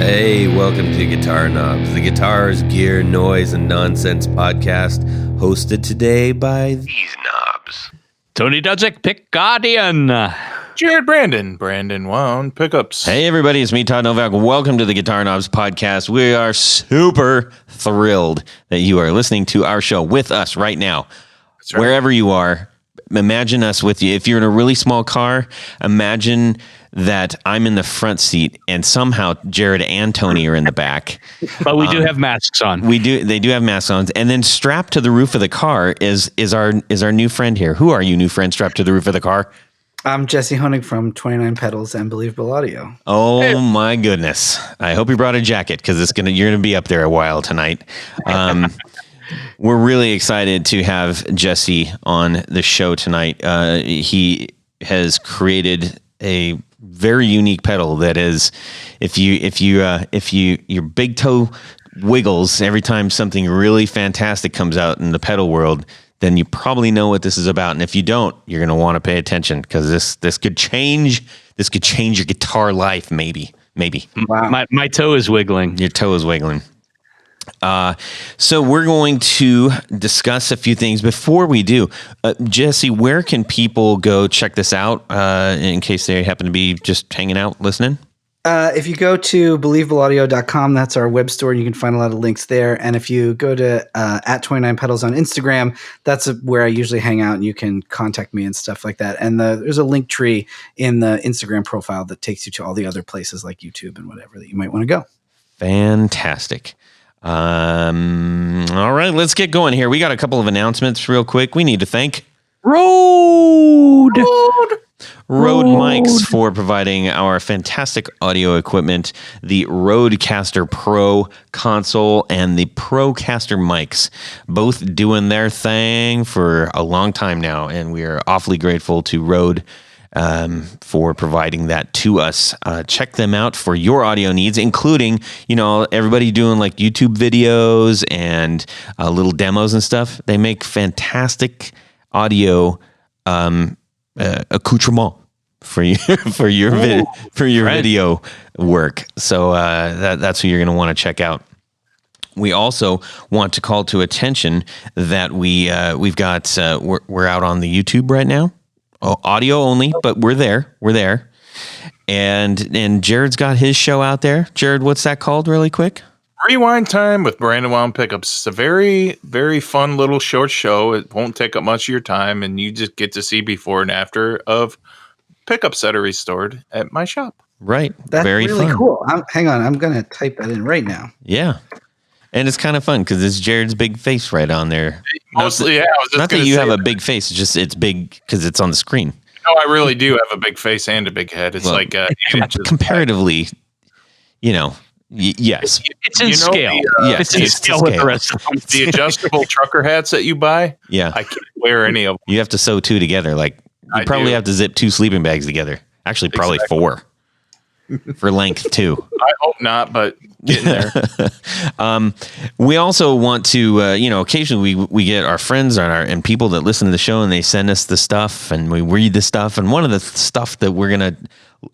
Hey, welcome to Guitar Knobs, the guitars, gear, noise, and nonsense podcast, hosted today by these knobs. Tony Dudzik, Pick Guardian. Jared Brandon Wound, pickups. Hey everybody, it's me, Todd Novak. Welcome to the Guitar Knobs podcast. We are super thrilled that you are listening to our show with us right now. That's right. Wherever you are, imagine us with you. If you're in a really small car, imagine that I'm in the front seat and somehow Jared and Tony are in the back. But we do have masks on. They do have masks on. And then strapped to the roof of the car is our new friend here. Who are you, new friend, strapped to the roof of the car? I'm Jesse Honig from 29 Pedals and Believable Audio. Oh my goodness! I hope you brought a jacket because you're gonna be up there a while tonight. We're really excited to have Jesse on the show tonight. He has created a very unique pedal that is, if your big toe wiggles every time something really fantastic comes out in the pedal world, then you probably know what this is about. And if you don't, you're going to want to pay attention because this could change your guitar life. Maybe. Wow. My toe is wiggling. Your toe is wiggling. So we're going to discuss a few things. Before we do, Jesse, where can people go check this out in case they happen to be just hanging out listening? If you go to believableaudio.com, that's our web store, and you can find a lot of links there. And if you go to at 29 Pedals on Instagram, that's where I usually hang out, and you can contact me and stuff like that. And there's a link tree in the Instagram profile that takes you to all the other places like YouTube and whatever that you might want to go. Fantastic. All right, let's get going here. We got a couple of announcements real quick. We need to thank Rode Mics for providing our fantastic audio equipment, the Rodecaster Pro console and the Procaster mics, both doing their thing for a long time now, and we are awfully grateful to Rode for providing that to us. Check them out for your audio needs, including, everybody doing like YouTube videos and little demos and stuff. They make fantastic audio accoutrement for your video work. So that's who you're going to want to check out. We also want to call to attention that we're out on the YouTube right now. Audio only, but we're there. And Jared's got his show out there. Jared, what's that called really quick? Rewind Time with Brandon Wound Pickups. It's a very, very fun little short show. It won't take up much of your time, and you just get to see before and after of pickups that are restored at my shop. Right. That's very really fun. cool. Hang on. I'm going to type that in right now. Yeah. And it's kind of fun because it's Jared's big face right on there. Mostly, yeah. Not that you have a big face, it's just it's big because it's on the screen. No, I really do have a big face and a big head. It's comparatively, yes. It's in scale. Yes, it's in scale with the rest of them. The adjustable trucker hats that you buy. Yeah. I can't wear any of them. You have to sew two together. Like you probably have to zip two sleeping bags together. Actually, probably four for length too. I hope not, but getting there. We also want to, occasionally we get our friends and people that listen to the show and they send us the stuff and we read the stuff. And one of the stuff that we're going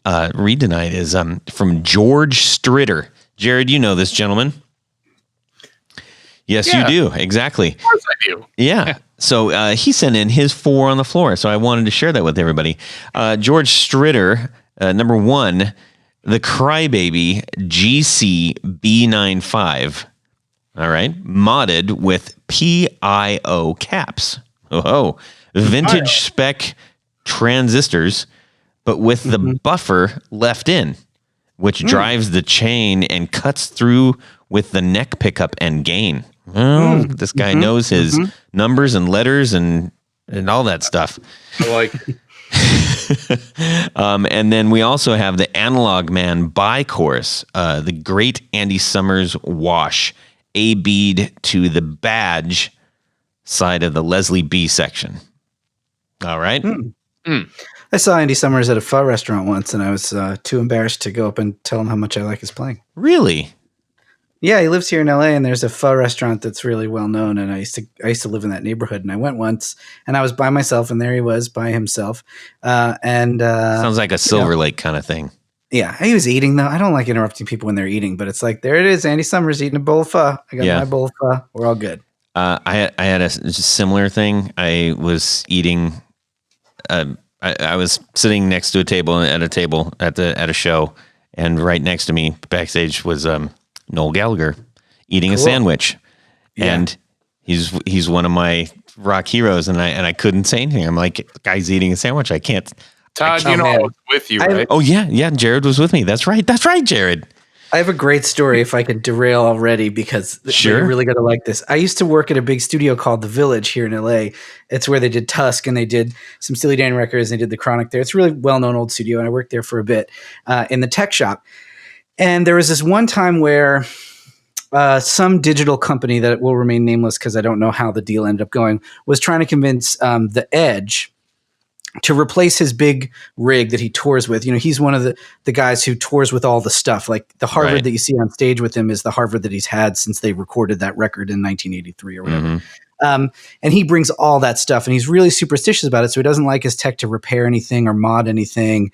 to read tonight is from George Stritter. Jared, you know this gentleman. Yes, you do. Exactly. Of course I do. Yeah. So he sent in his 4 on the floor. So I wanted to share that with everybody. George Stritter, number 1, the Crybaby GC B95. All right. Modded with PIO caps. Vintage spec transistors, but with the buffer left in, which drives the chain and cuts through with the neck pickup and gain. Well, this guy knows his numbers and letters and all that stuff. I like and then we also have the Analog Man bi-chorus, the great Andy Summers wash, A-bead to the badge side of the Leslie B section. All right. I saw Andy Summers at a pho restaurant once, and I was too embarrassed to go up and tell him how much I like his playing. Really? Yeah, he lives here in LA, and there's a pho restaurant that's really well known. And I used to live in that neighborhood, and I went once, and I was by myself, and there he was by himself. Sounds like a Silver Lake kind of thing. Yeah, he was eating though. I don't like interrupting people when they're eating, but it's like, there it is. Andy Summers eating a bowl of pho. I got my bowl of pho. We're all good. I had a similar thing. I was eating. I was sitting next to a table at a show, and right next to me backstage was Noel Gallagher eating a sandwich, and he's one of my rock heroes, and I couldn't say anything. I'm like, the guy's eating a sandwich. I can't. Todd, I was with you, right? Oh yeah. Jared was with me. That's right, Jared. I have a great story if I could derail already, because you're really going to like this. I used to work at a big studio called The Village here in LA. It's where they did Tusk and they did some Steely Dan records and they did The Chronic there. It's a really well-known old studio, and I worked there for a bit in the tech shop. And there was this one time where some digital company that will remain nameless because I don't know how the deal ended up going was trying to convince The Edge to replace his big rig that he tours with. You know, he's one of the guys who tours with all the stuff. Like the Harvard that you see on stage with him is the Harvard that he's had since they recorded that record in 1983 or whatever. And he brings all that stuff, and he's really superstitious about it. So he doesn't like his tech to repair anything or mod anything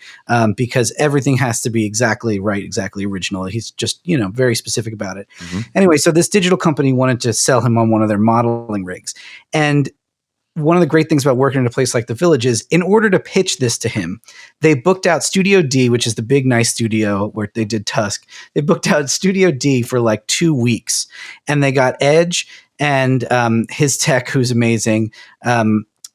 because everything has to be exactly right, exactly original. He's just, very specific about it. Anyway, so this digital company wanted to sell him on one of their modeling rigs. And one of the great things about working in a place like The Village is, in order to pitch this to him, they booked out Studio D, which is the big, nice studio where they did Tusk. They booked out Studio D for like 2 weeks, and they got Edge and his tech, who's amazing,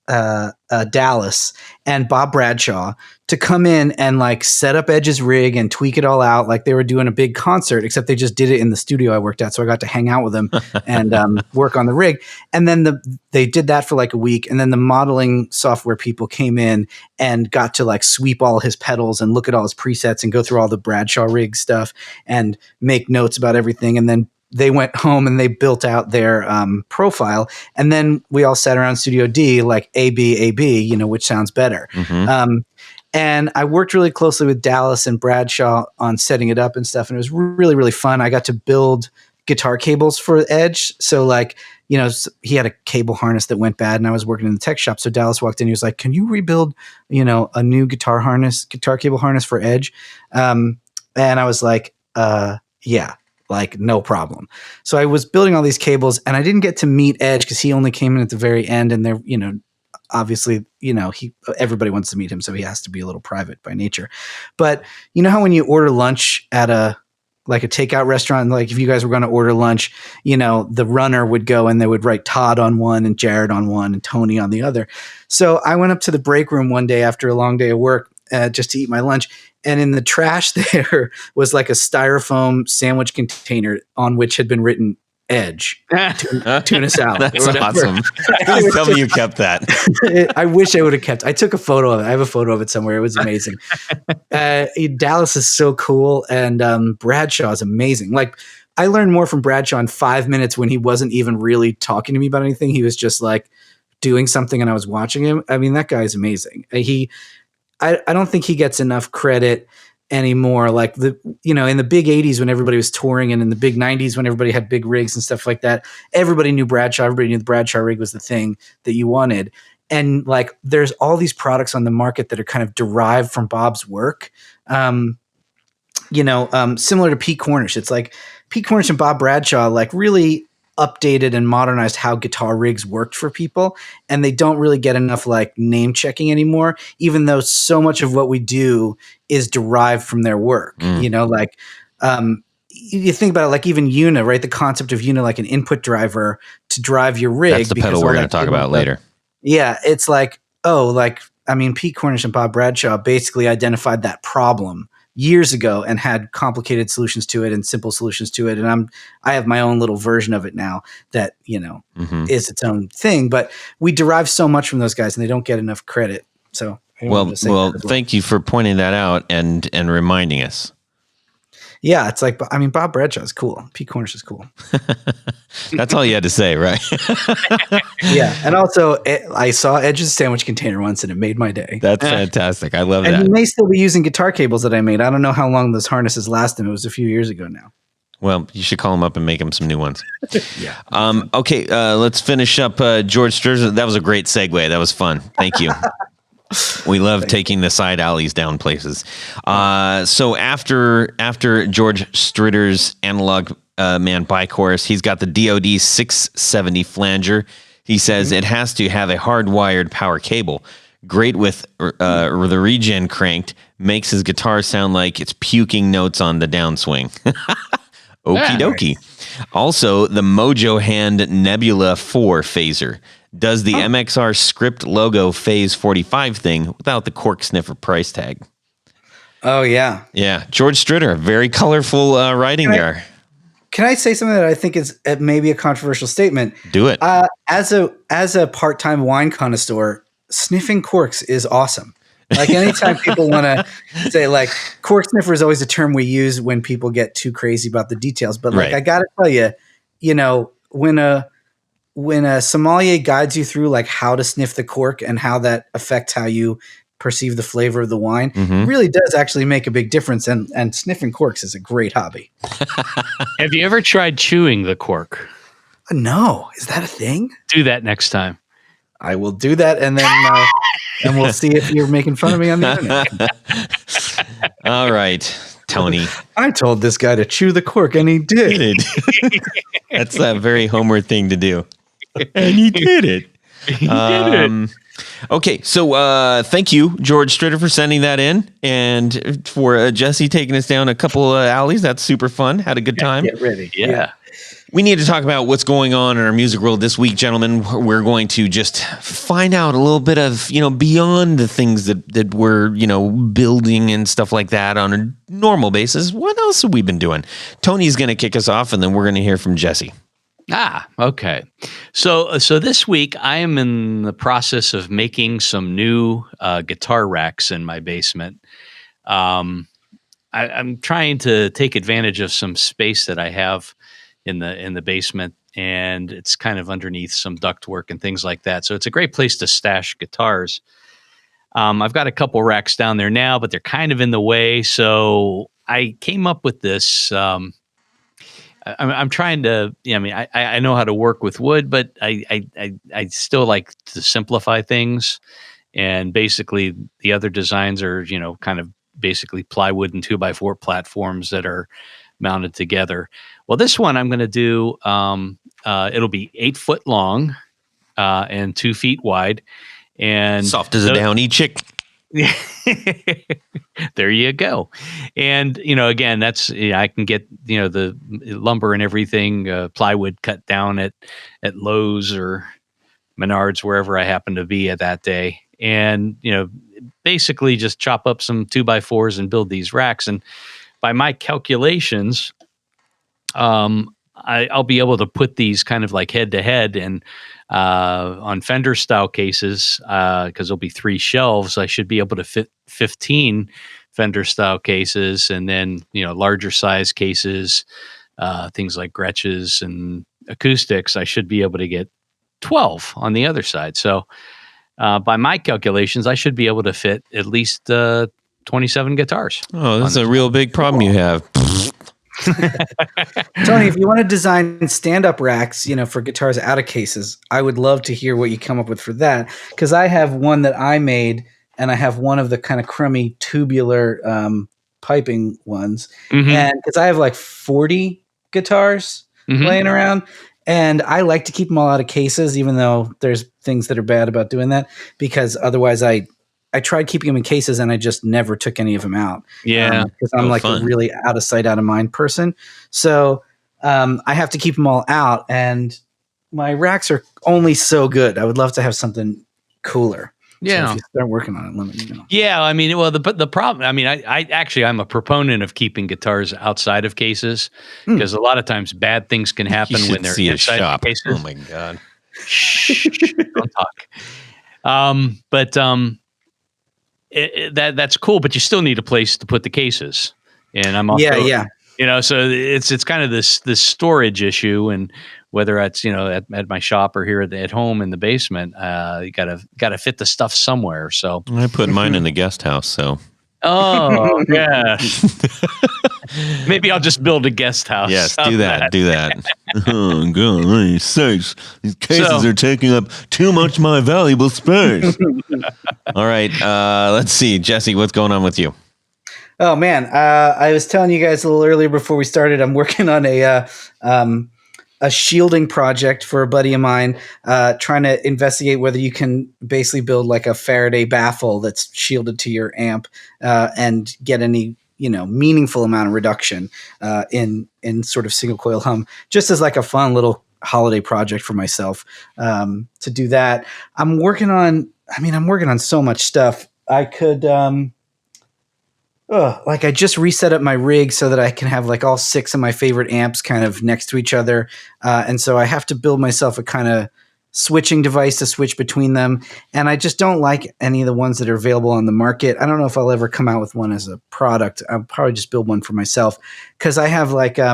Dallas, and Bob Bradshaw to come in and like set up Edge's rig and tweak it all out like they were doing a big concert, except they just did it in the studio I worked at. So I got to hang out with them and work on the rig. And then they did that for like a week. And then the modeling software people came in and got to like sweep all his pedals and look at all his presets and go through all the Bradshaw rig stuff and make notes about everything. And then they went home and they built out their profile. And then we all sat around Studio D like A-B, which sounds better. And I worked really closely with Dallas and Bradshaw on setting it up and stuff. And it was really, really fun. I got to build guitar cables for Edge. So like, he had a cable harness that went bad and I was working in the tech shop. So Dallas walked in, he was like, can you rebuild, a new guitar cable harness for Edge? And I was like, yeah. Like, no problem. So I was building all these cables and I didn't get to meet Edge because he only came in at the very end. And there, obviously, everybody wants to meet him. So he has to be a little private by nature. But you know how when you order lunch at a takeout restaurant, like if you guys were going to order lunch, the runner would go and they would write Todd on one and Jared on one and Tony on the other. So I went up to the break room one day after a long day of work just to eat my lunch. And in the trash there was like a styrofoam sandwich container on which had been written Edge, tuna salad. That's awesome. Please tell me you kept that. I wish I would have kept. I took a photo of it. I have a photo of it somewhere. It was amazing. Dallas is so cool, and Bradshaw is amazing. Like, I learned more from Bradshaw in 5 minutes when he wasn't even really talking to me about anything. He was just like doing something, and I was watching him. I mean, that guy is amazing. I don't think he gets enough credit anymore. Like in the big 80s when everybody was touring, and in the big 90s when everybody had big rigs and stuff like that, everybody knew Bradshaw. Everybody knew the Bradshaw rig was the thing that you wanted. And like, there's all these products on the market that are kind of derived from Bob's work. Similar to Pete Cornish. It's like Pete Cornish and Bob Bradshaw like really updated and modernized how guitar rigs worked for people, and they don't really get enough like name checking anymore, even though so much of what we do is derived from their work. You think about it, like even EUNA, right? The concept of EUNA, like an input driver to drive your rig. That's the pedal we're going to talk about later. Yeah, it's like, Pete Cornish and Bob Bradshaw basically identified that problem years ago and had complicated solutions to it and simple solutions to it. And I have my own little version of it now that, is its own thing, but we derive so much from those guys and they don't get enough credit. So, thank you for pointing that out and reminding us. Yeah. It's like, Bob Bradshaw is cool. Pete Cornish is cool. That's all you had to say, right? Yeah. And also I saw Edge's sandwich container once and it made my day. That's fantastic. I love that. And he may still be using guitar cables that I made. I don't know how long those harnesses last him. It was a few years ago now. Well, you should call him up and make him some new ones. Yeah. Okay. Let's finish up. George Sturz. That was a great segue. That was fun. Thank you. We love taking the side alleys down places. So after George Stritter's analog man bi-chorus, he's got the DoD 670 flanger. He says it has to have a hardwired power cable. Great with the regen cranked. Makes his guitar sound like it's puking notes on the downswing. Okie dokie. Also, the Mojo Hand Nebula 4 phaser does the MXR script logo phase 45 thing without the cork sniffer price tag. Oh, yeah. Yeah. George Stritter, very colorful writing there. Can I say something that I think is maybe a controversial statement? Do it. As a part-time wine connoisseur, sniffing corks is awesome. Like anytime people want to say like cork sniffer is always a term we use when people get too crazy about the details. But like, I got to tell you, when a sommelier guides you through like how to sniff the cork and how that affects how you perceive the flavor of the wine, it really does actually make a big difference. And sniffing corks is a great hobby. Have you ever tried chewing the cork? No. Is that a thing? Do that next time. I will do that, and then and we'll see if you're making fun of me on the internet. All right, Tony. I told this guy to chew the cork, and he did. That's a very Homer thing to do. And he did it. He did it. Okay, so thank you, George Stritter, for sending that in, and for Jesse taking us down a couple alleys. That's super fun. Had a good time. Get ready. Yeah. We need to talk about what's going on in our music world this week, gentlemen. We're going to just find out a little bit of, beyond the things that we're, building and stuff like that on a normal basis. What else have we been doing? Tony's going to kick us off, and then we're going to hear from Jesse. Okay. So this week I am in the process of making some new guitar racks in my basement. I'm trying to take advantage of some space that I have in the basement, and it's kind of underneath some ductwork and things like that. So it's a great place to stash guitars. I've got a couple racks down there now, but they're kind of in the way. So I came up with this. I'm trying to. I know how to work with wood, but I still like to simplify things. And basically, the other designs are kind of basically plywood and 2x4 platforms that are mounted together. Well, this one I'm going to do, it'll be 8 foot long and 2 feet wide. And soft as a downy chick. There you go. And, again, that's, I can get, the lumber and everything, plywood cut down at Lowe's or Menards, wherever I happen to be at that day. And, basically just chop up some 2x4s and build these racks. And by my calculations, I'll be able to put these kind of like head to head and on Fender style cases, because there'll be 3 shelves. I should be able to fit 15 Fender style cases, and then larger size cases, things like Gretches and acoustics. I should be able to get 12 on the other side. So by my calculations, I should be able to fit at least 27 guitars. Oh, that's a real big problem you have. Tony, if you want to design stand-up racks, for guitars out of cases, I would love to hear what you come up with for that. Because I have one that I made, and I have one of the kind of crummy tubular piping ones. And because I have like 40 guitars laying around, and I like to keep them all out of cases, even though there's things that are bad about doing that, because otherwise I tried keeping them in cases and I just never took any of them out. Yeah. Because I'm a really out of sight, out of mind person. So I have to keep them all out, and my racks are only so good. I would love to have something cooler. Yeah. So if you start working on it, let me know. Yeah. Well, the problem, I'm a proponent of keeping guitars outside of cases, because a lot of times bad things can happen when they're inside of cases. Oh my God. Shh, don't talk. That's cool, but you still need a place to put the cases. And I'm also, so it's kind of this storage issue, and whether it's at my shop or here at home in the basement, you gotta fit the stuff somewhere. So I put mine in the guest house. So Oh, yeah. Maybe I'll just build a guest house. Yes, do that. Do that. Oh, God, sakes. These cases are taking up too much of my valuable space. All right. Let's see. Jesse, what's going on with you? Oh, man. I was telling you guys a little earlier before we started, I'm working on a shielding project for a buddy of mine, trying to investigate whether you can basically build like a Faraday baffle that's shielded to your amp and get any meaningful amount of reduction in sort of single coil hum, just as like a fun little holiday project for myself to do that. I'm working on so much stuff. I could I just reset up my rig so that I can have like all 6 of my favorite amps kind of next to each other. And so I have to build myself a kind of switching device to switch between them. And I just don't like any of the ones that are available on the market. I don't know if I'll ever come out with one as a product. I'll probably just build one for myself because I have like, you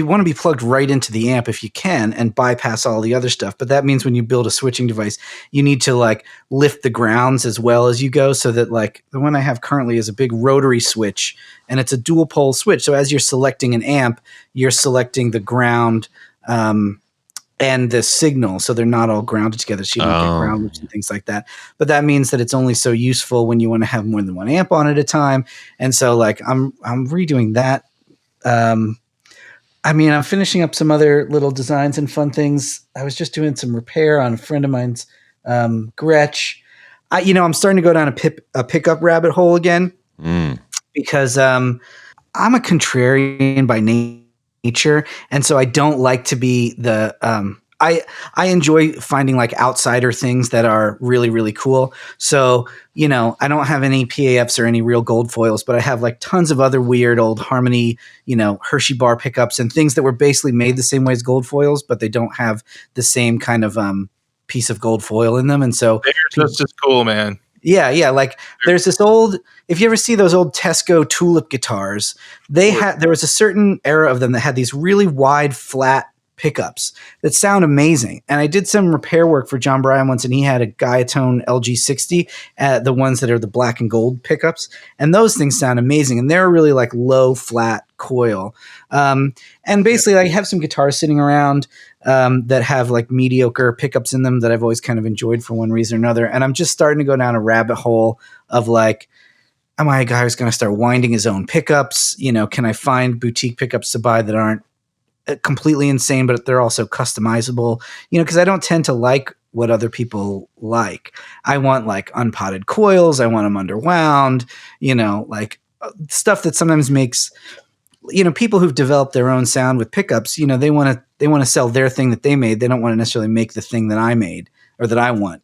want to be plugged right into the amp if you can and bypass all the other stuff. But that means when you build a switching device, you need to like lift the grounds as well as you go, so that like the one I have currently is a big rotary switch and it's a dual pole switch. So as you're selecting an amp, you're selecting the ground and the signal. So they're not all grounded together. So you don't get ground loops and things like that. But that means that it's only so useful when you want to have more than one amp on at a time. And so like I'm redoing that. I'm finishing up some other little designs and fun things. I was just doing some repair on a friend of mine's Gretsch. I'm starting to go down a pickup rabbit hole again because I'm a contrarian by nature, and so I don't like to be the. I enjoy finding like outsider things that are really, really cool. So, I don't have any PAFs or any real gold foils, but I have like tons of other weird old Harmony, Hershey bar pickups and things that were basically made the same way as gold foils, but they don't have the same kind of piece of gold foil in them. And so that's just cool, man. Yeah. Like there's this old, if you ever see those old Tesco tulip guitars, there was a certain era of them that had these really wide, flat pickups that sound amazing. And I did some repair work for John Bryan once, and he had a Guiatone LG60, the ones that are the black and gold pickups. And those things sound amazing. And they're really like low, flat coil. And basically I have some guitars sitting around that have like mediocre pickups in them that I've always kind of enjoyed for one reason or another. And I'm just starting to go down a rabbit hole of like, am I a guy who's going to start winding his own pickups? Can I find boutique pickups to buy that aren't completely insane, but they're also customizable, because I don't tend to like what other people like. I want like unpotted coils. I want them underwound, like stuff that sometimes makes, people who've developed their own sound with pickups, they want to sell their thing that they made. They don't want to necessarily make the thing that I made or that I want,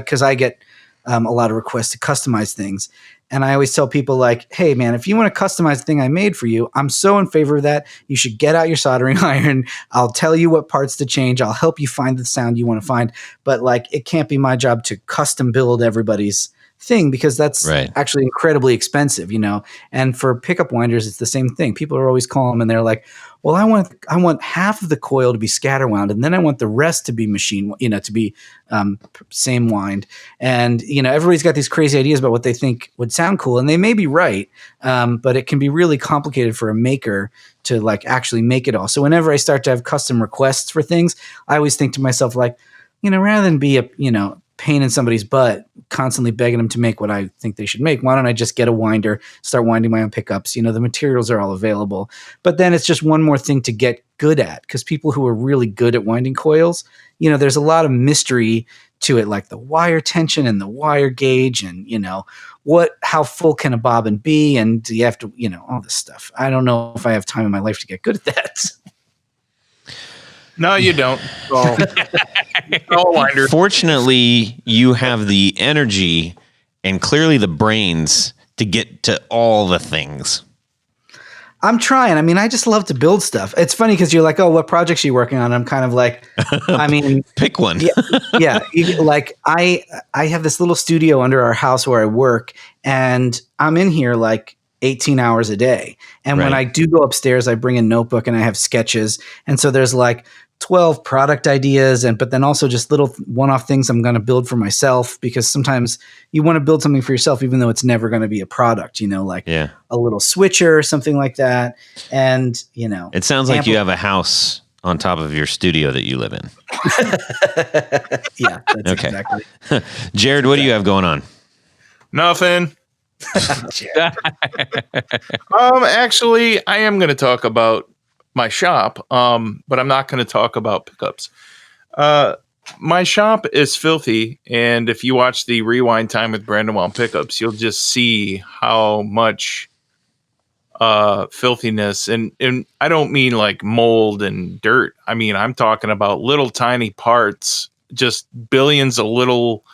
cause I get a lot of requests to customize things. And I always tell people like, hey man, if you want to customize the thing I made for you, I'm so in favor of that. You should get out your soldering iron. I'll tell you what parts to change. I'll help you find the sound you want to find. But like, it can't be my job to custom build everybody's thing because that's actually incredibly expensive, and for pickup winders, it's the same thing. People are always calling them and they're like, well, I want half of the coil to be scatter wound and then I want the rest to be machine, to be same wind. And, everybody's got these crazy ideas about what they think would sound cool, and they may be right. But it can be really complicated for a maker to like actually make it all. So whenever I start to have custom requests for things, I always think to myself like, rather than be a, pain in somebody's butt, constantly begging them to make what I think they should make, why don't I just get a winder, start winding my own pickups? The materials are all available. But then it's just one more thing to get good at, because people who are really good at winding coils, there's a lot of mystery to it, like the wire tension and the wire gauge and, how full can a bobbin be? And do you have to, all this stuff. I don't know if I have time in my life to get good at that. No, you don't. Winder. Fortunately, you have the energy and clearly the brains to get to all the things. I'm trying. I just love to build stuff. It's funny because you're like, oh, what projects are you working on? I'm kind of like, pick one. Yeah. Like I have this little studio under our house where I work, and I'm in here like 18 hours a day. And when I do go upstairs, I bring a notebook and I have sketches. And so there's like 12 product ideas, but then also just little one-off things I'm going to build for myself, because sometimes you want to build something for yourself even though it's never going to be a product, like a little switcher or something like that. And it sounds like you have a house on top of your studio that you live in. Yeah, that's okay. Exactly. Jared, what do you have going on? Nothing. Actually, I am going to talk about my shop, but I'm not going to talk about pickups. My shop is filthy, and if you watch the Rewind Time with Brandon Wall Pickups, you'll just see how much filthiness, and I don't mean like mold and dirt. I mean, I'm talking about little tiny parts, just billions of little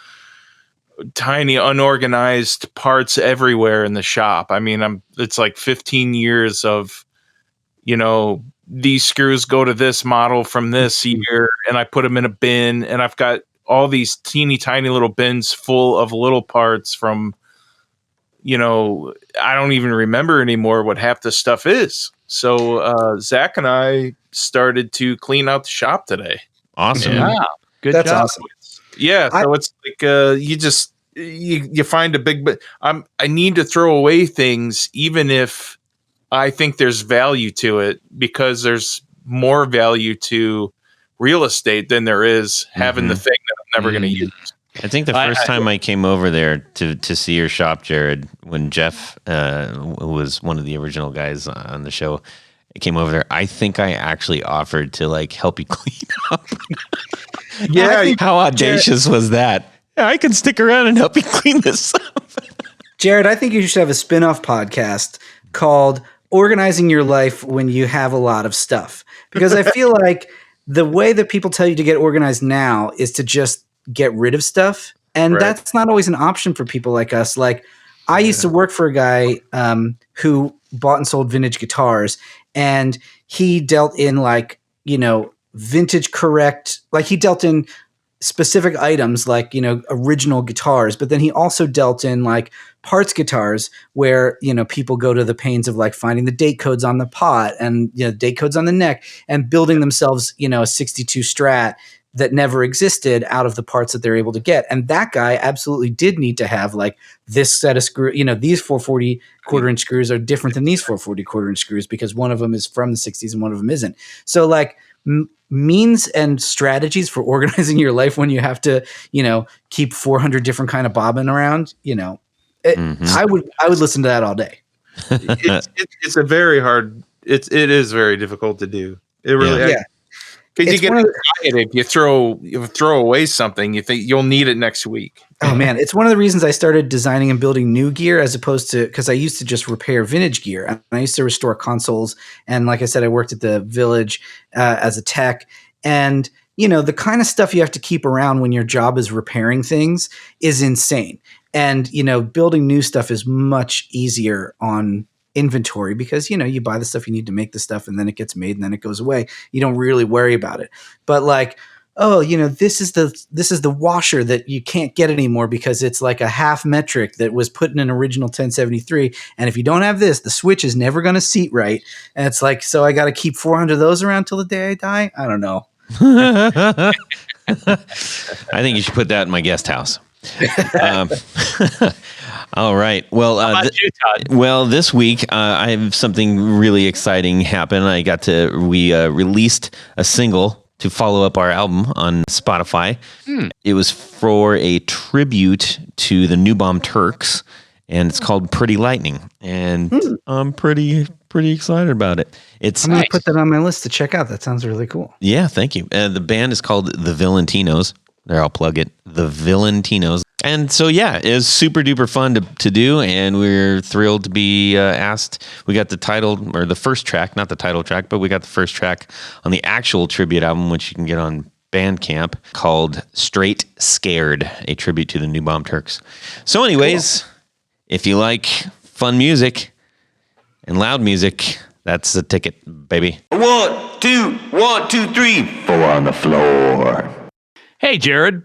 tiny unorganized parts everywhere in the shop. I mean, it's like 15 years of, these screws go to this model from this year, and I put them in a bin, and I've got all these teeny tiny little bins full of little parts from, I don't even remember anymore what half the stuff is. So Zach and I started to clean out the shop today. Awesome. Yeah. Good That's job. awesome. Yeah, so it's like you find a big, but I need to throw away things, even if I think there's value to it, because there's more value to real estate than there is having the thing that I'm never going to use. I think the first time I came over there to see your shop, Jared, when Jeff was one of the original guys on the show, came over there, I think I actually offered to help you clean up. Yeah, how audacious was that? Yeah, I can stick around and help you clean this up. Jared, I think you should have a spin-off podcast called Organizing Your Life When You Have a Lot of Stuff. Because I feel like the way that people tell you to get organized now is to just get rid of stuff. And that's not always an option for people like us. Like, I used to work for a guy who bought and sold vintage guitars, and he dealt in vintage correct, he dealt in specific items original guitars, but then he also dealt in parts guitars where people go to the pains of finding the date codes on the pot and date codes on the neck and building themselves a 62 Strat that never existed out of the parts that they're able to get. And that guy absolutely did need to have this set of screw, these 440 quarter-inch screws are different than these 440 quarter-inch screws because one of them is from the 60s and one of them isn't. So means and strategies for organizing your life when you have to, keep 400 different kind of bobbin around, I would listen to that all day. It's a very hard. It is very difficult to do. It really. Yeah. Because you get excited if you throw away something, you think you'll need it next week. Oh man, it's one of the reasons I started designing and building new gear as opposed to, because I used to just repair vintage gear. And I used to restore consoles, and like I said, I worked at the Village as a tech. And the kind of stuff you have to keep around when your job is repairing things is insane. And building new stuff is much easier on inventory because you buy the stuff you need to make the stuff, and then it gets made and then it goes away. You don't really worry about it. But this is the washer that you can't get anymore because it's a half metric that was put in an original 1073, and if you don't have this, the switch is never going to seat right. And it's so I got to keep 400 of those around till the day I die. I don't know. I think you should put that in my guest house. All right. Well, how about you, Todd? Well, this week I have something really exciting happen. We released a single to follow up our album on Spotify. It was for a tribute to the New Bomb Turks, and it's called Pretty Lightning. And I'm pretty excited about it. I'm going to put that on my list to check out. That sounds really cool. Yeah, thank you. The band is called The Villaintinos. There, I'll plug it. The Villaintinos. And so, yeah, it was super duper fun to do, and we're thrilled to be asked. We got the title, or the first track, not the title track, but we got the first track on the actual tribute album, which you can get on Bandcamp, called Straight Scared, a tribute to the New Bomb Turks. So anyways, If you like fun music and loud music, that's the ticket, baby. 1, 2, 1, 2, 3, 4 on the floor. Hey, Jared.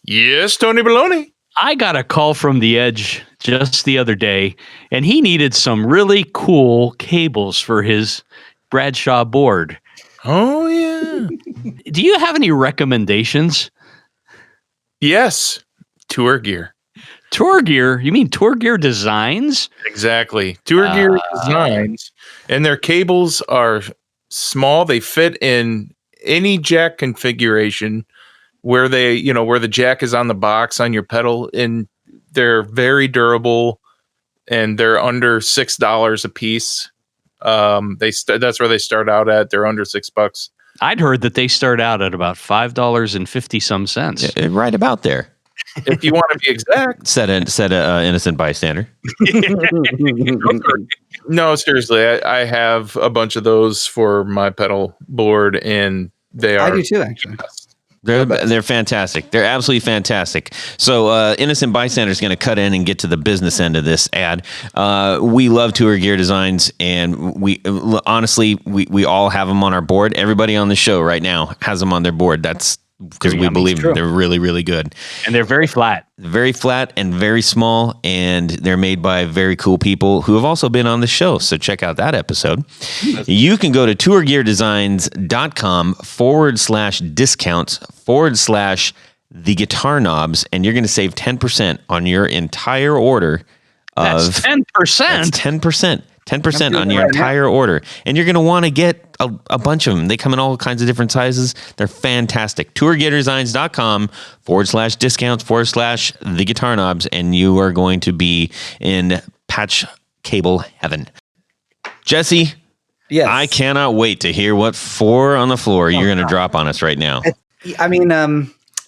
Yes, Tony Baloney. I got a call from The Edge just the other day, and he needed some really cool cables for his Bradshaw board. Oh, yeah. Do you have any recommendations? Yes, tour gear. Tour gear? You mean Tour Gear Designs? Exactly. Tour gear designs, and their cables are small. They fit in any jack configuration where where the jack is on the box on your pedal, and they're very durable, and they're under $6 a piece. That's where they start out at. They're under $6. I'd heard that they start out at about $5.50 some cents. Right about there. If you want to be exact, Said a innocent bystander. no, seriously, I have a bunch of those for my pedal board, and they are. I do too, actually. They're fantastic. They're absolutely fantastic. So Innocent Bystander is going to cut in and get to the business end of this ad. We love Tour Gear Designs, and we honestly all have them on our board. Everybody on the show right now has them on their board. That's because we believe them. They're really, really good. And they're very flat. Very flat and very small, and they're made by very cool people who have also been on the show. So check out that episode. You can go to tourgeardesigns.com/discounts/the guitar knobs, and you're going to save 10% on your entire order. That's 10%. That's 10%. 10% on your entire order. And you're going to want to get a bunch of them. They come in all kinds of different sizes. They're fantastic. tourgeardesigns.com/discounts/the guitar knobs, and you are going to be in patch cable heaven. Jesse, Yes. I cannot wait to hear what 4 on the floor you're going to drop on us right now. I mean,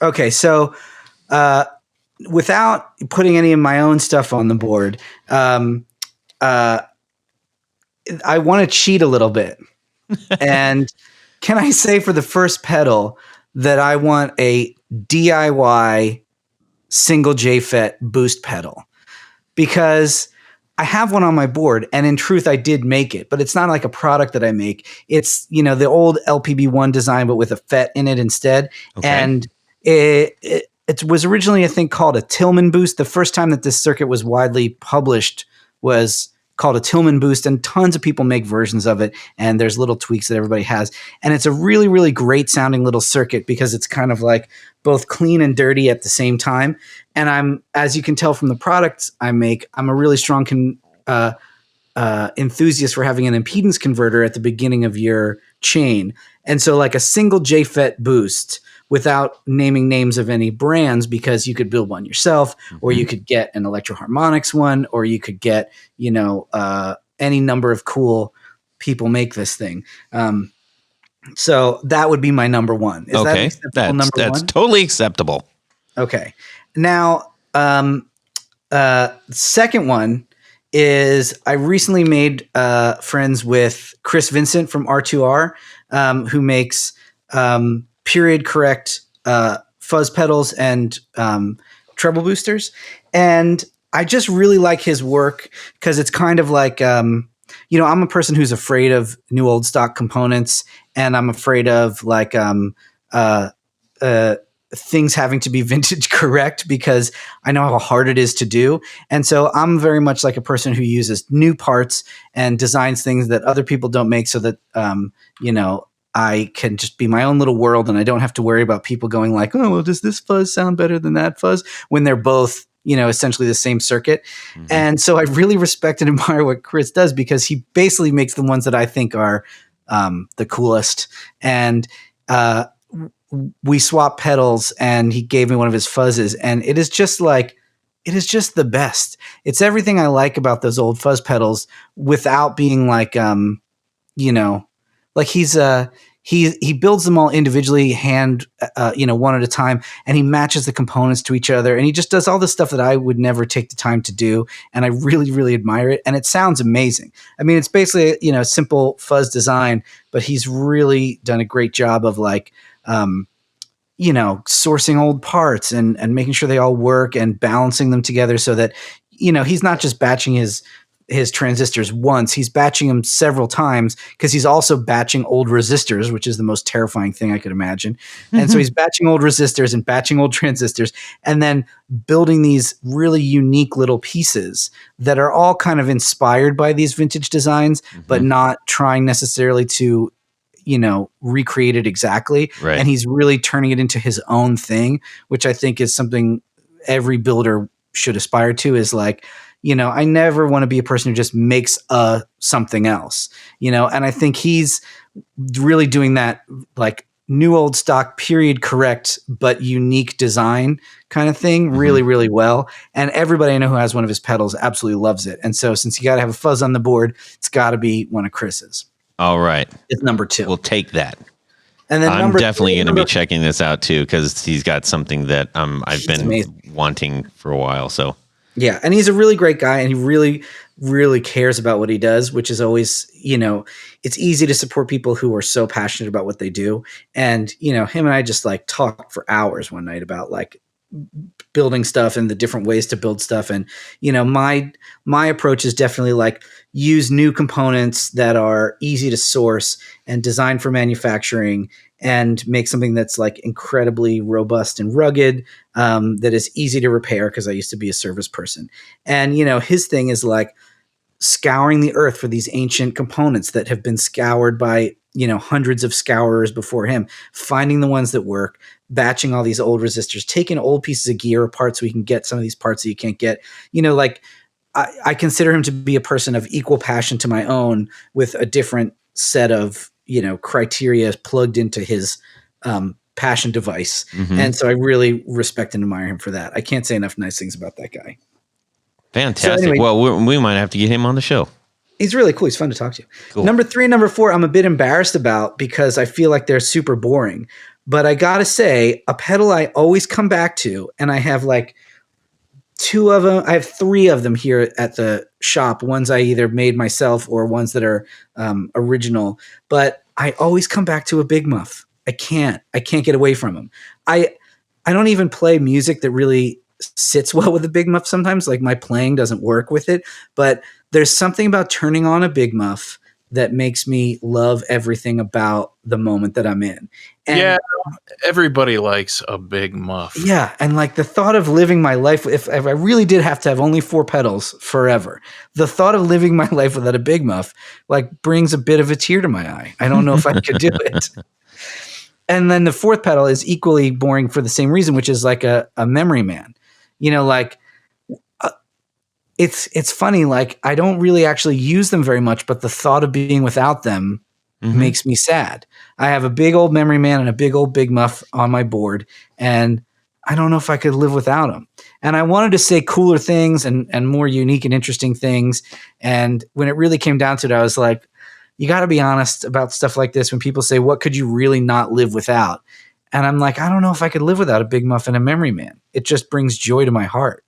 okay, so without putting any of my own stuff on the board, I want to cheat a little bit. And can I say for the first pedal that I want a DIY single JFET boost pedal? Because I have one on my board, and in truth, I did make it, but it's not like a product that I make. It's, the old LPB1 design, but with a FET in it instead. Okay. And it was originally a thing called a Tillman boost. The first time that this circuit was widely published was called a Tillman boost, and tons of people make versions of it, and there's little tweaks that everybody has. And it's a really, really great sounding little circuit because it's kind of like both clean and dirty at the same time. And I'm, as you can tell from the products I make, I'm a really strong enthusiast for having an impedance converter at the beginning of your chain. And so like a single JFET boost, without naming names of any brands, because you could build one yourself, or you could get an Electro Harmonix one, or you could get, any number of cool people make this thing. So that would be my number one. Is that acceptable? That's totally acceptable. Okay. Now, second one is I recently made friends with Chris Vincent from R2R, who makes period correct fuzz pedals and treble boosters. And I just really like his work because it's kind of like, I'm a person who's afraid of new old stock components, and I'm afraid of like things having to be vintage correct because I know how hard it is to do. And so I'm very much like a person who uses new parts and designs things that other people don't make so that, I can just be my own little world, and I don't have to worry about people going like, oh, well, does this fuzz sound better than that fuzz, when they're both, essentially the same circuit. Mm-hmm. And so I really respect and admire what Chris does, because he basically makes the ones that I think are the coolest. And we swap pedals, and he gave me one of his fuzzes, and it is just the best. It's everything I like about those old fuzz pedals without being like, like he builds them all individually, one at a time, and he matches the components to each other, and he just does all the stuff that I would never take the time to do, and I really, really admire it, and it sounds amazing. I mean, it's basically simple fuzz design, but he's really done a great job of like, sourcing old parts and making sure they all work and balancing them together so that he's not just batching his transistors once, he's batching them several times, because he's also batching old resistors, which is the most terrifying thing I could imagine. Mm-hmm. And so he's batching old resistors and batching old transistors, and then building these really unique little pieces that are all kind of inspired by these vintage designs, but not trying necessarily to, recreated exactly. Right. And he's really turning it into his own thing, which I think is something every builder should aspire to, is like, I never want to be a person who just makes something else, and I think he's really doing that, like new old stock, period correct, but unique design kind of thing really, really well. And everybody I know who has one of his pedals absolutely loves it. And so since you got to have a fuzz on the board, it's got to be one of Chris's. All right. It's number 2. We'll take that. And then I'm definitely going to be checking this out too, because he's got something that I've been wanting for a while. So yeah, and he's a really great guy, and he really, really cares about what he does, which is always, it's easy to support people who are so passionate about what they do. And, him and I just like talked for hours one night about like building stuff and the different ways to build stuff. And, my approach is definitely like use new components that are easy to source and designed for manufacturing, and make something that's like incredibly robust and rugged, that is easy to repair, because I used to be a service person. And, his thing is like scouring the earth for these ancient components that have been scoured by, hundreds of scourers before him, finding the ones that work, batching all these old resistors, taking old pieces of gear apart so we can get some of these parts that you can't get. Like I consider him to be a person of equal passion to my own, with a different set of criteria plugged into his passion device. And so I really respect and admire him for that. I can't say enough nice things about that guy. Fantastic. So anyway, well, we might have to get him on the show. He's really cool. He's fun to talk to. Cool. Number 3 and number 4, I'm a bit embarrassed about, because I feel like they're super boring. But I got to say, a pedal I always come back to, and I have like 2 of them. I have 3 of them here at the shop. Ones I either made myself or ones that are original. But I always come back to a Big Muff. I can't get away from them. I don't even play music that really sits well with a Big Muff sometimes. Like my playing doesn't work with it. But there's something about turning on a Big Muff that makes me love everything about the moment that I'm in. And yeah, everybody likes a Big Muff. Yeah, and like the thought of living my life, if I really did have to have only 4 pedals forever, the thought of living my life without a Big Muff like brings a bit of a tear to my eye. I don't know if I could do it. And then the 4th pedal is equally boring for the same reason, which is like a memory man. Like it's funny, like I don't really actually use them very much, but the thought of being without them makes me sad. I have a big old memory man and a big old Big Muff on my board, and I don't know if I could live without them. And I wanted to say cooler things and more unique and interesting things. And when it really came down to it, I was like, you got to be honest about stuff like this. When people say, what could you really not live without? And I'm like, I don't know if I could live without a Big Muff and a memory man. It just brings joy to my heart.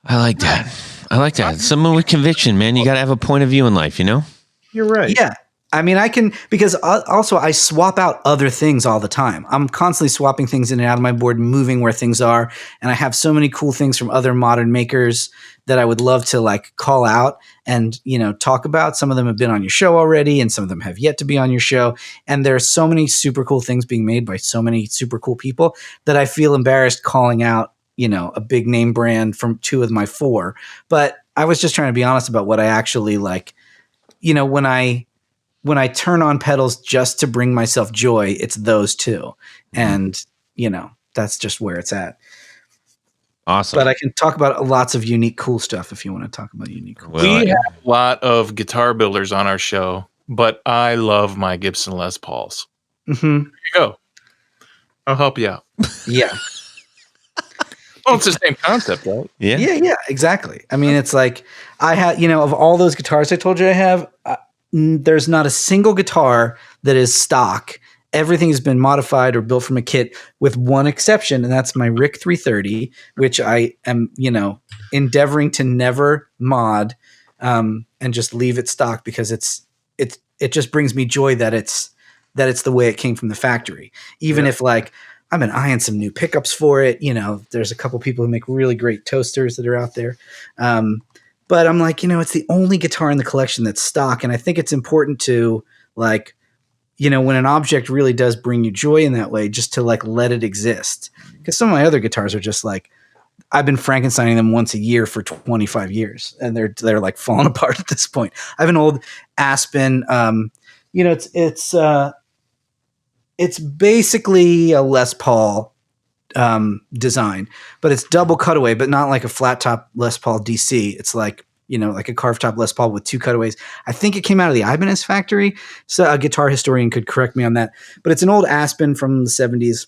I like that. Someone with conviction, man. You got to have a point of view in life, You're right. Yeah. I mean, I can, because also I swap out other things all the time. I'm constantly swapping things in and out of my board, moving where things are. And I have so many cool things from other modern makers that I would love to like call out and, talk about. Some of them have been on your show already, and some of them have yet to be on your show. And there are so many super cool things being made by so many super cool people that I feel embarrassed calling out, a big name brand from 2 of my 4. But I was just trying to be honest about what I actually like. When I turn on pedals just to bring myself joy, it's those 2. And, that's just where it's at. Awesome. But I can talk about lots of unique, cool stuff if you want to talk about unique, cool Well, We have a lot of guitar builders on our show, but I love my Gibson Les Pauls. Mm-hmm. Here you go. I'll help you out. Yeah. Well, it's the same concept, right? Yeah, exactly. I mean, it's like I have, of all those guitars I told you I have, there's not a single guitar that is stock. Everything has been modified or built from a kit, with one exception, and that's my Rick 330, which I am, endeavoring to never mod and just leave it stock, because it just brings me joy that it's the way it came from the factory. Even if like I've been eyeing some new pickups for it. There's a couple people who make really great toasters that are out there. But I'm like, it's the only guitar in the collection that's stock. And I think it's important to like, when an object really does bring you joy in that way, just to like let it exist. Because some of my other guitars are just like, I've been Frankensteining them once a year for 25 years, and they're like falling apart at this point. I have an old Aspen it's basically a Les Paul design, but it's double cutaway, but not like a flat top Les Paul DC. It's like, like a carved top Les Paul with 2 cutaways. I think it came out of the Ibanez factory. So a guitar historian could correct me on that, but it's an old Aspen from the 70s.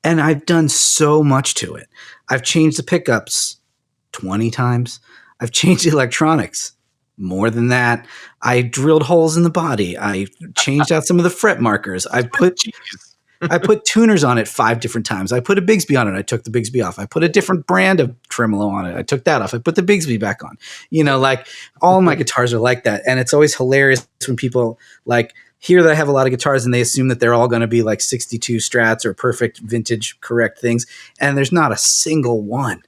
And I've done so much to it. I've changed the pickups 20 times. I've changed the electronics more than that. I drilled holes in the body. I changed out some of the fret markers. I put tuners on it 5 different times. I put a Bigsby on it. I took the Bigsby off. I put a different brand of tremolo on it. I took that off. I put the Bigsby back on. Like all my guitars are like that. And it's always hilarious when people like hear that I have a lot of guitars and they assume that they're all going to be like 62 Strats or perfect vintage correct things. And there's not a single one.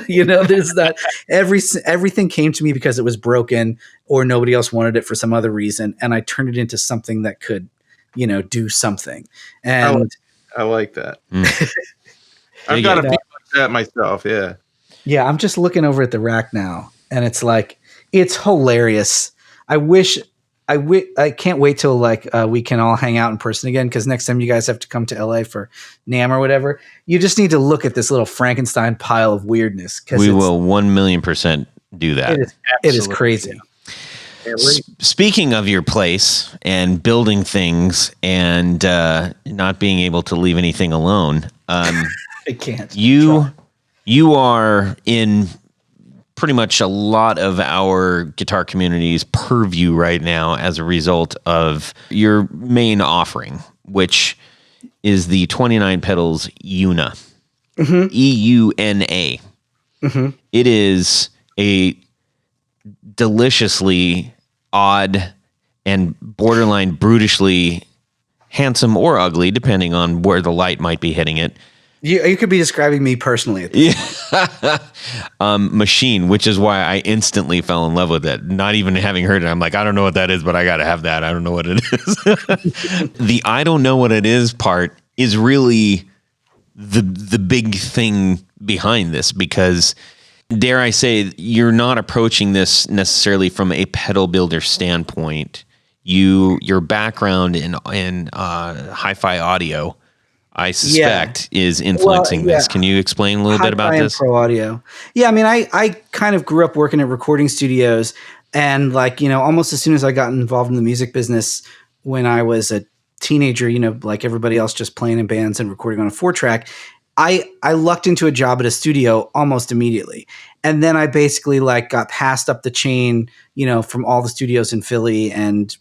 There's that everything came to me because it was broken or nobody else wanted it for some other reason. And I turned it into something that could, do something. And I like that. I've got a piece like that myself. Yeah. Yeah. I'm just looking over at the rack now and it's like, it's hilarious. I can't wait till we can all hang out in person again. Cause next time you guys have to come to LA for NAMM or whatever, you just need to look at this little Frankenstein pile of weirdness. We will 1,000,000% do that. It is crazy. Speaking of your place and building things and not being able to leave anything alone, I can't. You are in pretty much a lot of our guitar community's purview right now as a result of your main offering, which is the 29 pedals EUNA. Mm-hmm. EUNA. Mm-hmm. It is a deliciously odd and borderline brutishly handsome or ugly, depending on where the light might be hitting it. You could be describing me personally at this point. Machine, which is why I instantly fell in love with it. Not even having heard it, I'm like, I don't know what that is, but I got to have that. I don't know what it is. The I don't know what it is part is really the big thing behind this, because dare I say, you're not approaching this necessarily from a pedal builder standpoint. Your background in hi-fi audio, I suspect, is influencing this. Can you explain a little bit about this? Pro audio. Yeah, I mean, I kind of grew up working at recording studios, and almost as soon as I got involved in the music business when I was a teenager, like everybody else, just playing in bands and recording on a 4-track, I lucked into a job at a studio almost immediately. And then I basically got passed up the chain, from all the studios in Philly, and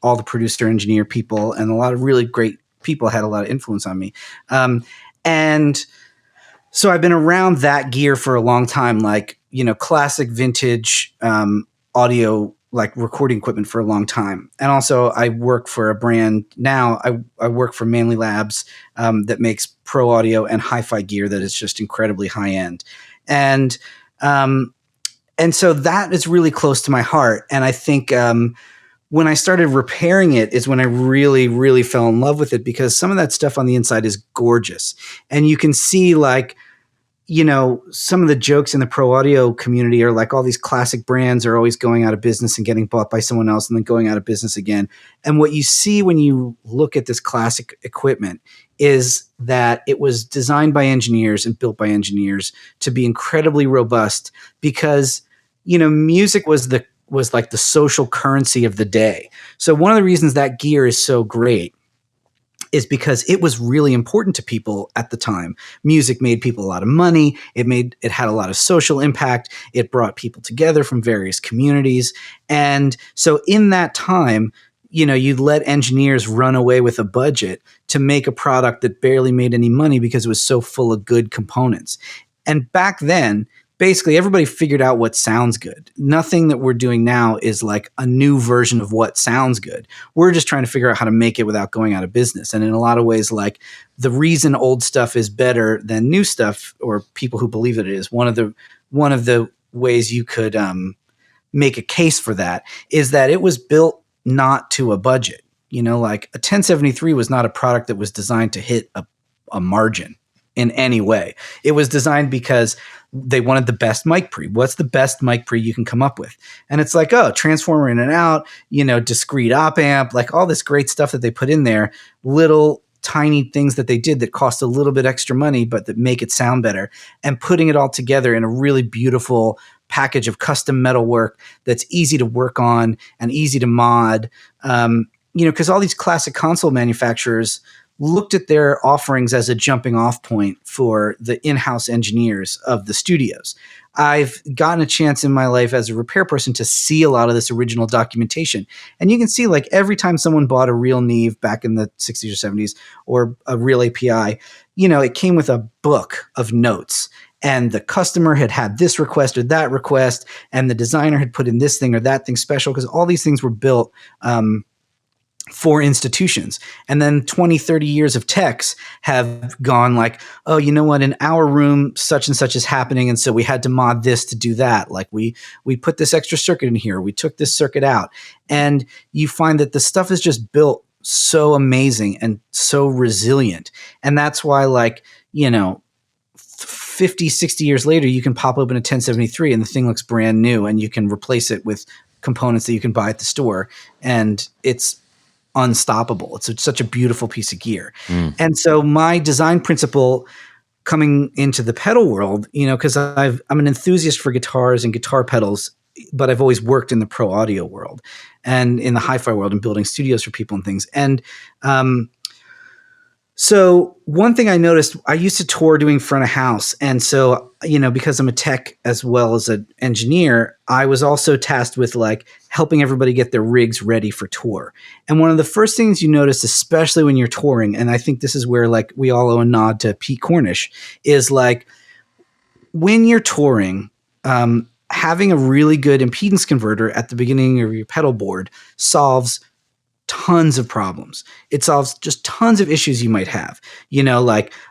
all the producer engineer people and a lot of really great people had a lot of influence on me. And so I've been around that gear for a long time, classic vintage audio, recording equipment for a long time. And also I work for a brand now. I work for Manly Labs that makes pro audio and hi-fi gear that is just incredibly high end. And so that is really close to my heart. And I think when I started repairing it is when I really, really fell in love with it, because some of that stuff on the inside is gorgeous. And you can see some of the jokes in the pro audio community are all these classic brands are always going out of business and getting bought by someone else and then going out of business again. And what you see when you look at this classic equipment is that it was designed by engineers and built by engineers to be incredibly robust, because, music was the social currency of the day. So one of the reasons that gear is so great is because it was really important to people at the time. Music made people a lot of money. It had a lot of social impact. It brought people together from various communities. And so in that time, you'd let engineers run away with a budget to make a product that barely made any money because it was so full of good components. And back then, basically everybody figured out what sounds good. Nothing that we're doing now is a new version of what sounds good. We're just trying to figure out how to make it without going out of business. And in a lot of ways, the reason old stuff is better than new stuff, or people who believe that it is, one of the ways you could make a case for that is that it was built not to a budget. A 1073 was not a product that was designed to hit a margin. in any way. It was designed because they wanted the best mic pre. What's the best mic pre you can come up with? And it's like, oh, transformer in and out, discrete op amp, like all this great stuff that they put in there, little tiny things that they did that cost a little bit extra money, but that make it sound better, and putting it all together in a really beautiful package of custom metal work that's easy to work on and easy to mod. Because all these classic console manufacturers looked at their offerings as a jumping off point for the in-house engineers of the studios. I've gotten a chance in my life as a repair person to see a lot of this original documentation. And you can see, like, every time someone bought a real Neve back in the 60s or 70s or a real API, it came with a book of notes. And the customer had this request or that request, and the designer had put in this thing or that thing special, because all these things were built for institutions. And then 20, 30 years of techs have gone like, oh, you know what, in our room, such and such is happening. And so we had to mod this to do that. Like we put this extra circuit in here. We took this circuit out. And you find that the stuff is just built so amazing and so resilient. And that's why, 50, 60 years later, you can pop open a 1073 and the thing looks brand new, and you can replace it with components that you can buy at the store. And it's unstoppable. It's such a beautiful piece of gear. And so my design principle coming into the pedal world, because I'm an enthusiast for guitars and guitar pedals, but I've always worked in the pro audio world and in the hi-fi world and building studios for people and things. And so one thing I noticed, I used to tour doing front of house. And so, because I'm a tech as well as an engineer, I was also tasked with helping everybody get their rigs ready for tour. And one of the first things you notice, especially when you're touring, and I think this is where we all owe a nod to Pete Cornish, is when you're touring, having a really good impedance converter at the beginning of your pedal board solves tons of problems. It solves just tons of issues you might have,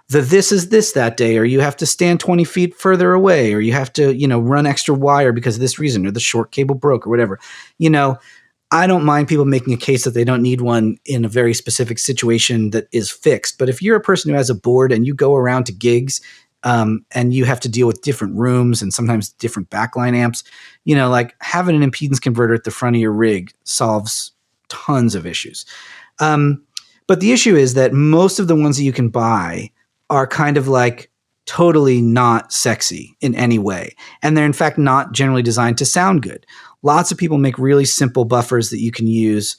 this is this that day, or you have to stand 20 feet further away, or you have to, run extra wire because of this reason, or the short cable broke or whatever. I don't mind people making a case that they don't need one in a very specific situation that is fixed. But if you're a person who has a board and you go around to gigs, and you have to deal with different rooms and sometimes different backline amps, having an impedance converter at the front of your rig solves tons of issues. But the issue is that most of the ones that you can buy are kind of totally not sexy in any way. And they're in fact not generally designed to sound good. Lots of people make really simple buffers that you can use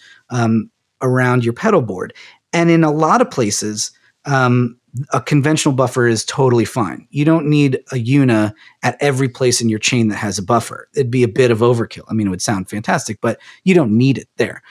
around your pedal board. And in a lot of places, a conventional buffer is totally fine. You don't need a EUNA at every place in your chain that has a buffer. It'd be a bit of overkill. I mean, it would sound fantastic, but you don't need it there.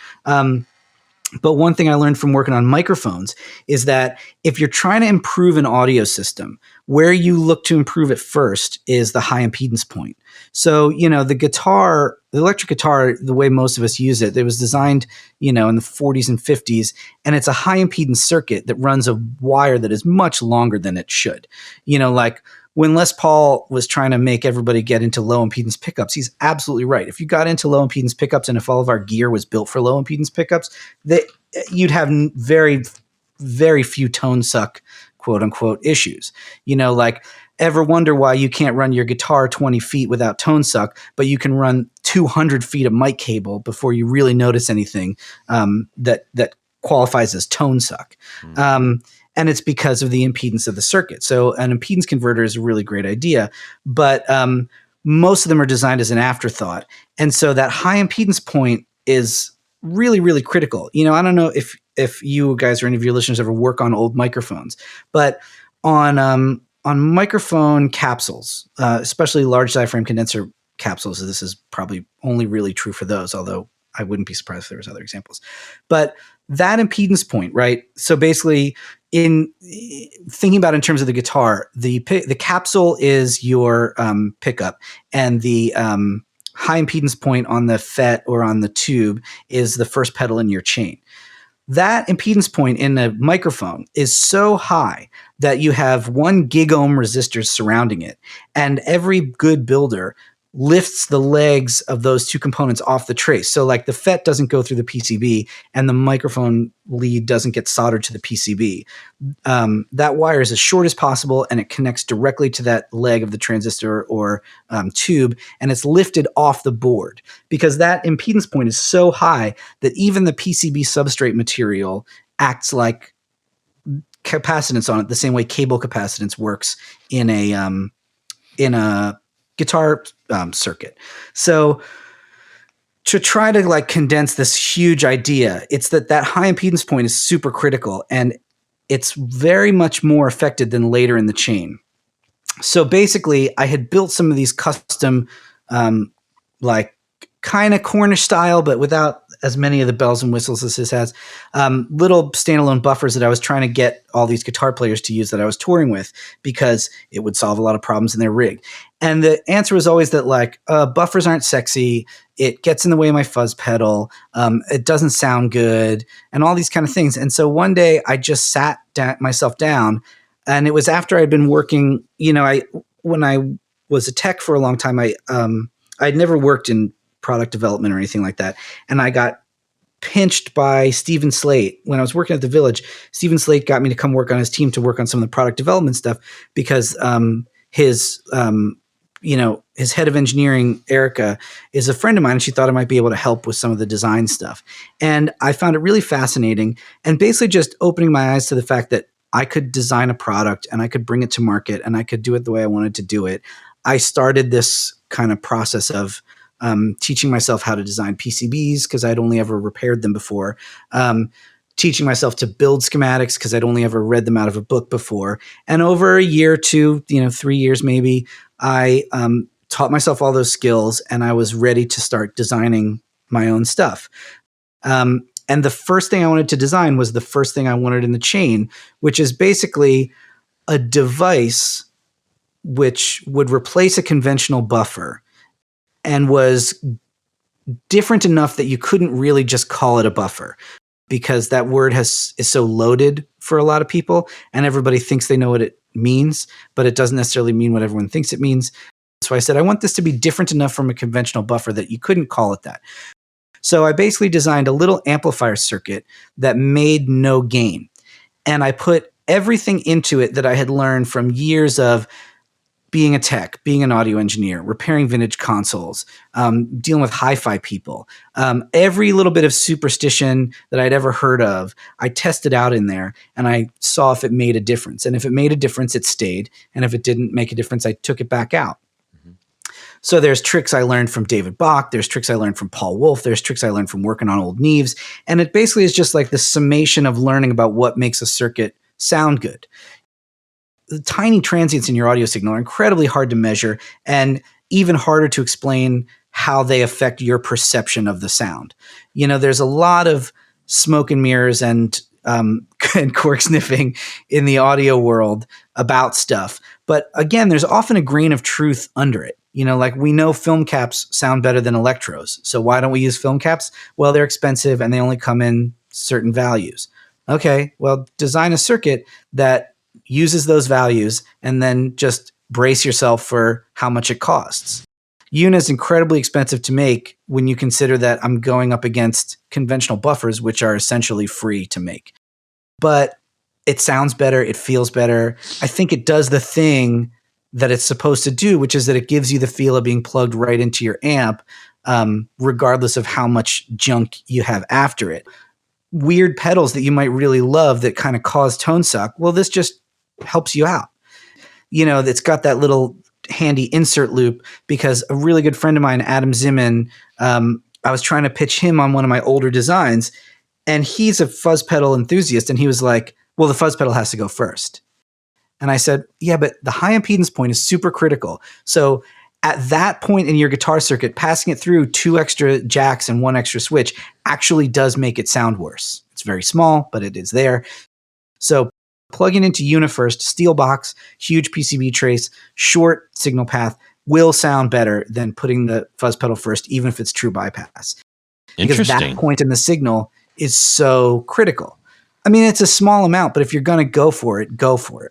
But one thing I learned from working on microphones is that if you're trying to improve an audio system, where you look to improve it first is the high impedance point. So, the electric guitar, the way most of us use it, it was designed, in the 40s and 50s, and it's a high impedance circuit that runs a wire that is much longer than it should. When Les Paul was trying to make everybody get into low impedance pickups, he's absolutely right. If you got into low impedance pickups and if all of our gear was built for low impedance pickups, you'd have very, very few tone suck, quote unquote, issues. Ever wonder why you can't run your guitar 20 feet without tone suck, but you can run 200 feet of mic cable before you really notice anything that qualifies as tone suck. And it's because of the impedance of the circuit. So an impedance converter is a really great idea, but most of them are designed as an afterthought. And so that high impedance point is really, really critical. I don't know if you guys or any of your listeners ever work on old microphones, but on microphone capsules, especially large diaphragm condenser capsules, this is probably only really true for those, although I wouldn't be surprised if there was other examples. But that impedance point, right? So basically, in thinking about it in terms of the guitar, the capsule is your pickup, and the high impedance point on the FET or on the tube is the first pedal in your chain. That impedance point in a microphone is so high that you have 1 gigohm resistors surrounding it, and every good builder lifts the legs of those two components off the trace. So like the FET doesn't go through the PCB and the microphone lead doesn't get soldered to the PCB. That wire is as short as possible and it connects directly to that leg of the transistor or tube, and it's lifted off the board because that impedance point is so high that even the PCB substrate material acts like capacitance on it the same way cable capacitance works in a guitar circuit. So to try to like condense this huge idea, it's that high impedance point is super critical and it's very much more affected than later in the chain. So basically I had built some of these custom like kind of Cornish style, but without as many of the bells and whistles as this has, little standalone buffers that I was trying to get all these guitar players to use that I was touring with because it would solve a lot of problems in their rig. And the answer was always that like buffers aren't sexy. It gets in the way of my fuzz pedal. It doesn't sound good and all these kind of things. And so one day I just sat myself down, and it was after I'd been working, when I was a tech for a long time, I'd never worked in product development or anything like that. And I got pinched by Stephen Slate when I was working at the Village. Stephen Slate got me to come work on his team to work on some of the product development stuff because his head of engineering, Erica, is a friend of mine, and she thought I might be able to help with some of the design stuff. And I found it really fascinating and basically just opening my eyes to the fact that I could design a product and I could bring it to market and I could do it the way I wanted to do it. I started this kind of process of teaching myself how to design PCBs because I'd only ever repaired them before. Teaching myself to build schematics because I'd only ever read them out of a book before. And over a year or two, 3 years maybe, I taught myself all those skills and I was ready to start designing my own stuff. And the first thing I wanted to design was the first thing I wanted in the chain, which is basically a device which would replace a conventional buffer and was different enough that you couldn't really just call it a buffer because that word is so loaded for a lot of people and everybody thinks they know what it means, but it doesn't necessarily mean what everyone thinks it means. So I said, I want this to be different enough from a conventional buffer that you couldn't call it that. So I basically designed a little amplifier circuit that made no gain. And I put everything into it that I had learned from years of being a tech, being an audio engineer, repairing vintage consoles, dealing with hi-fi people. Every little bit of superstition that I'd ever heard of, I tested out in there and I saw if it made a difference. And if it made a difference, it stayed. And if it didn't make a difference, I took it back out. So there's tricks I learned from David Bach. There's tricks I learned from Paul Wolf. There's tricks I learned from working on old Neves. And it basically is just like the summation of learning about what makes a circuit sound good. The tiny transients in your audio signal are incredibly hard to measure and even harder to explain how they affect your perception of the sound. There's a lot of smoke and mirrors and cork sniffing in the audio world about stuff. But again, there's often a grain of truth under it. Like we know film caps sound better than electros. So why don't we use film caps? Well, they're expensive and they only come in certain values. Okay, well, design a circuit that uses those values and then just brace yourself for how much it costs. EUNA is incredibly expensive to make when you consider that I'm going up against conventional buffers, which are essentially free to make. But it sounds better. It feels better. I think it does the thing that it's supposed to do, which is that it gives you the feel of being plugged right into your amp, regardless of how much junk you have after it. Weird pedals that you might really love that kind of cause tone suck. Well, this just helps you out. It's got that little handy insert loop because a really good friend of mine, Adam Zimmon, I was trying to pitch him on one of my older designs and he's a fuzz pedal enthusiast. And he was like, well, the fuzz pedal has to go first. And I said, yeah, but the high impedance point is super critical. So at that point in your guitar circuit, passing it through 2 extra jacks and 1 extra switch actually does make it sound worse. It's very small, but it is there. So plugging into EUNA first, steel box, huge PCB trace, short signal path will sound better than putting the fuzz pedal first, even if it's true bypass. Because that point in the signal is so critical. I mean, it's a small amount, but if you're going to go for it,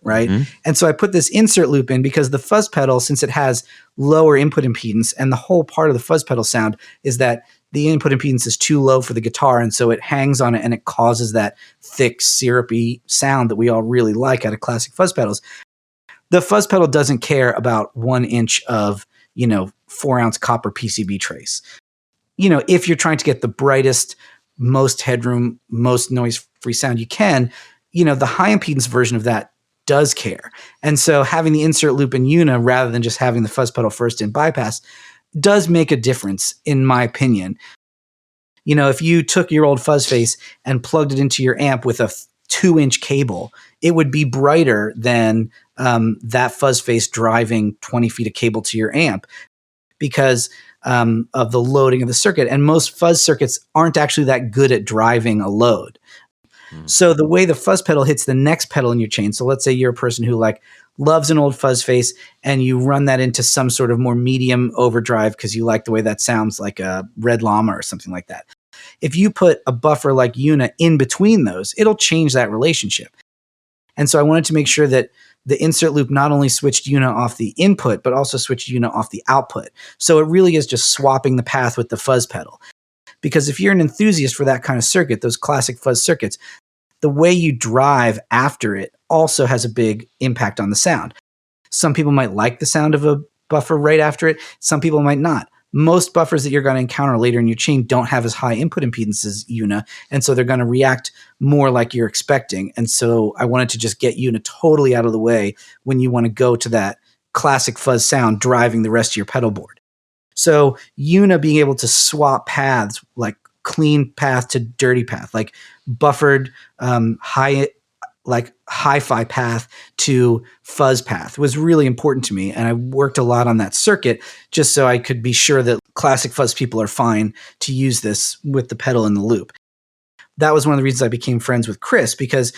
right? Mm-hmm. And so I put this insert loop in because the fuzz pedal, since it has lower input impedance, and the whole part of the fuzz pedal sound is that the input impedance is too low for the guitar, and so it hangs on it and it causes that thick, syrupy sound that we all really like out of classic fuzz pedals. The fuzz pedal doesn't care about 1 inch of, 4-ounce copper PCB trace. If you're trying to get the brightest, most headroom, most noise-free sound you can, the high impedance version of that does care. And so having the insert loop in EUNA rather than just having the fuzz pedal first in bypass does make a difference, in my opinion. If you took your old fuzz face and plugged it into your amp with a 2-inch cable, it would be brighter than that fuzz face driving 20 feet of cable to your amp because of the loading of the circuit. And most fuzz circuits aren't actually that good at driving a load. So the way the fuzz pedal hits the next pedal in your chain, so let's say you're a person who loves an old fuzz face and you run that into some sort of more medium overdrive because you like the way that sounds, like a Red Llama or something like that. If you put a buffer like EUNA in between those, it'll change that relationship. And so I wanted to make sure that the insert loop not only switched EUNA off the input, but also switched EUNA off the output. So it really is just swapping the path with the fuzz pedal. Because if you're an enthusiast for that kind of circuit, those classic fuzz circuits, the way you drive after it also has a big impact on the sound. Some people might like the sound of a buffer right after it. Some people might not. Most buffers that you're going to encounter later in your chain don't have as high input impedance as EUNA, and so they're going to react more like you're expecting. And so I wanted to just get EUNA totally out of the way when you want to go to that classic fuzz sound driving the rest of your pedal board. So EUNA being able to swap paths, like clean path to dirty path, like buffered hi-fi path to fuzz path, was really important to me. And I worked a lot on that circuit just so I could be sure that classic fuzz people are fine to use this with the pedal in the loop. That was one of the reasons I became friends with Chris, because,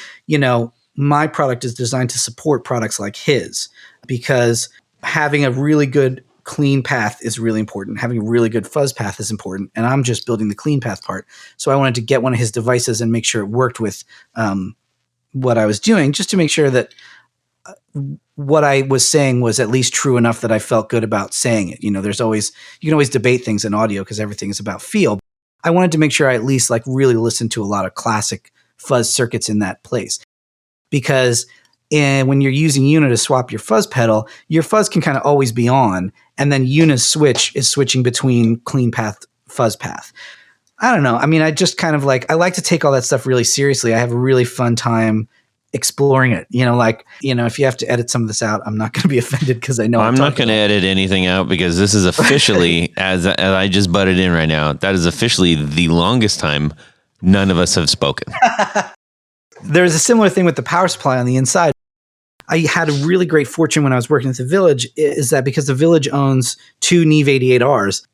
my product is designed to support products like his, because having a really good clean path is really important. Having a really good fuzz path is important. And I'm just building the clean path part. So I wanted to get one of his devices and make sure it worked with what I was doing, just to make sure that what I was saying was at least true enough that I felt good about saying it. You can always debate things in audio because everything is about feel. I wanted to make sure I at least really listened to a lot of classic fuzz circuits in that place, because when you're using EUNA to swap your fuzz pedal, your fuzz can kind of always be on, and then EUNA's switch is switching between clean path, fuzz path. I don't know. I mean, I just kind of I like to take all that stuff really seriously. I have a really fun time exploring it. If you have to edit some of this out, I'm not going to be offended because I know I'm not going to edit anything out, because this is officially, as I just butted in right now, that is officially the longest time none of us have spoken. There's a similar thing with the power supply on the inside. I had a really great fortune when I was working at the Village, is that because the Village owns 2 Neve 88Rs,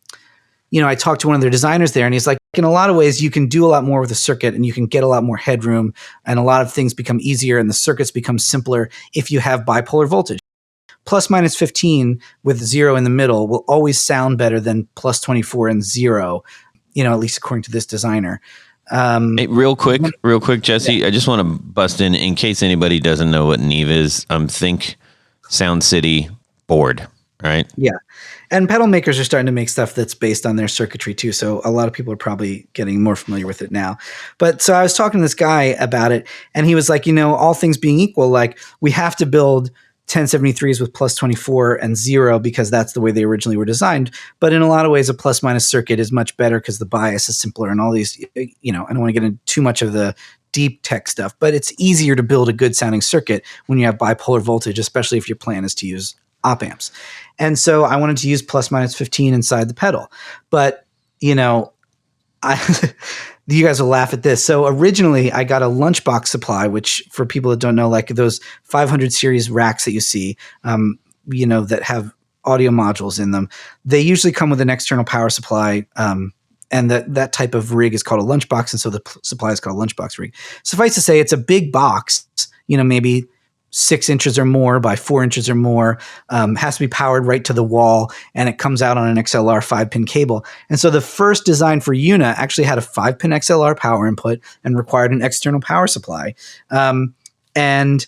I talked to one of their designers there, and he's like, in a lot of ways, you can do a lot more with a circuit, and you can get a lot more headroom, and a lot of things become easier, and the circuits become simpler if you have bipolar voltage. Plus minus 15 with 0 in the middle will always sound better than plus 24 and 0, at least according to this designer. Hey, real quick, Jesse, yeah. I just want to bust in case anybody doesn't know what Neve is. Think Sound City board, right? Yeah. And pedal makers are starting to make stuff that's based on their circuitry too. So a lot of people are probably getting more familiar with it now. But so I was talking to this guy about it, and he was like, all things being equal, we have to build 1073s with plus 24 and 0 because that's the way they originally were designed. But in a lot of ways, a plus minus circuit is much better because the bias is simpler and all these, I don't want to get into too much of the deep tech stuff, but it's easier to build a good sounding circuit when you have bipolar voltage, especially if your plan is to use op amps. And so I wanted to use plus minus 15 inside the pedal. But, you guys will laugh at this. So originally I got a lunchbox supply, which for people that don't know, those 500 series racks that you see, that have audio modules in them, they usually come with an external power supply. And that type of rig is called a lunchbox. And so the supply is called a lunchbox rig. Suffice to say, it's a big box, maybe 6 inches or more by 4 inches or more, has to be powered right to the wall, and it comes out on an XLR 5-pin cable. And so the first design for EUNA actually had a 5-pin XLR power input and required an external power supply. And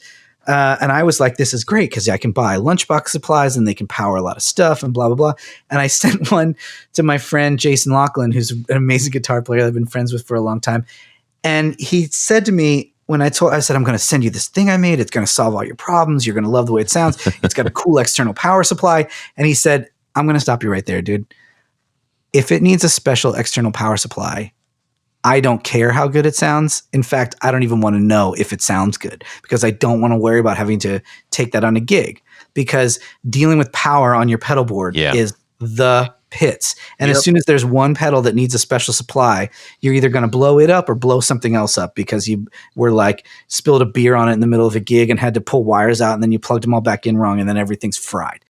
I was like, this is great because I can buy lunchbox supplies and they can power a lot of stuff and blah, blah, blah. And I sent one to my friend Jason Laughlin, who's an amazing guitar player that I've been friends with for a long time. And he said to me, when I said, I'm going to send you this thing I made. It's going to solve all your problems. You're going to love the way it sounds. It's got a cool external power supply. And he said, I'm going to stop you right there, dude. If it needs a special external power supply, I don't care how good it sounds. In fact, I don't even want to know if it sounds good because I don't want to worry about having to take that on a gig, because dealing with power on your pedal board is the pits. And as soon as there's one pedal that needs a special supply, you're either going to blow it up or blow something else up because you were like spilled a beer on it in the middle of a gig and had to pull wires out, and then you plugged them all back in wrong, and then everything's fried.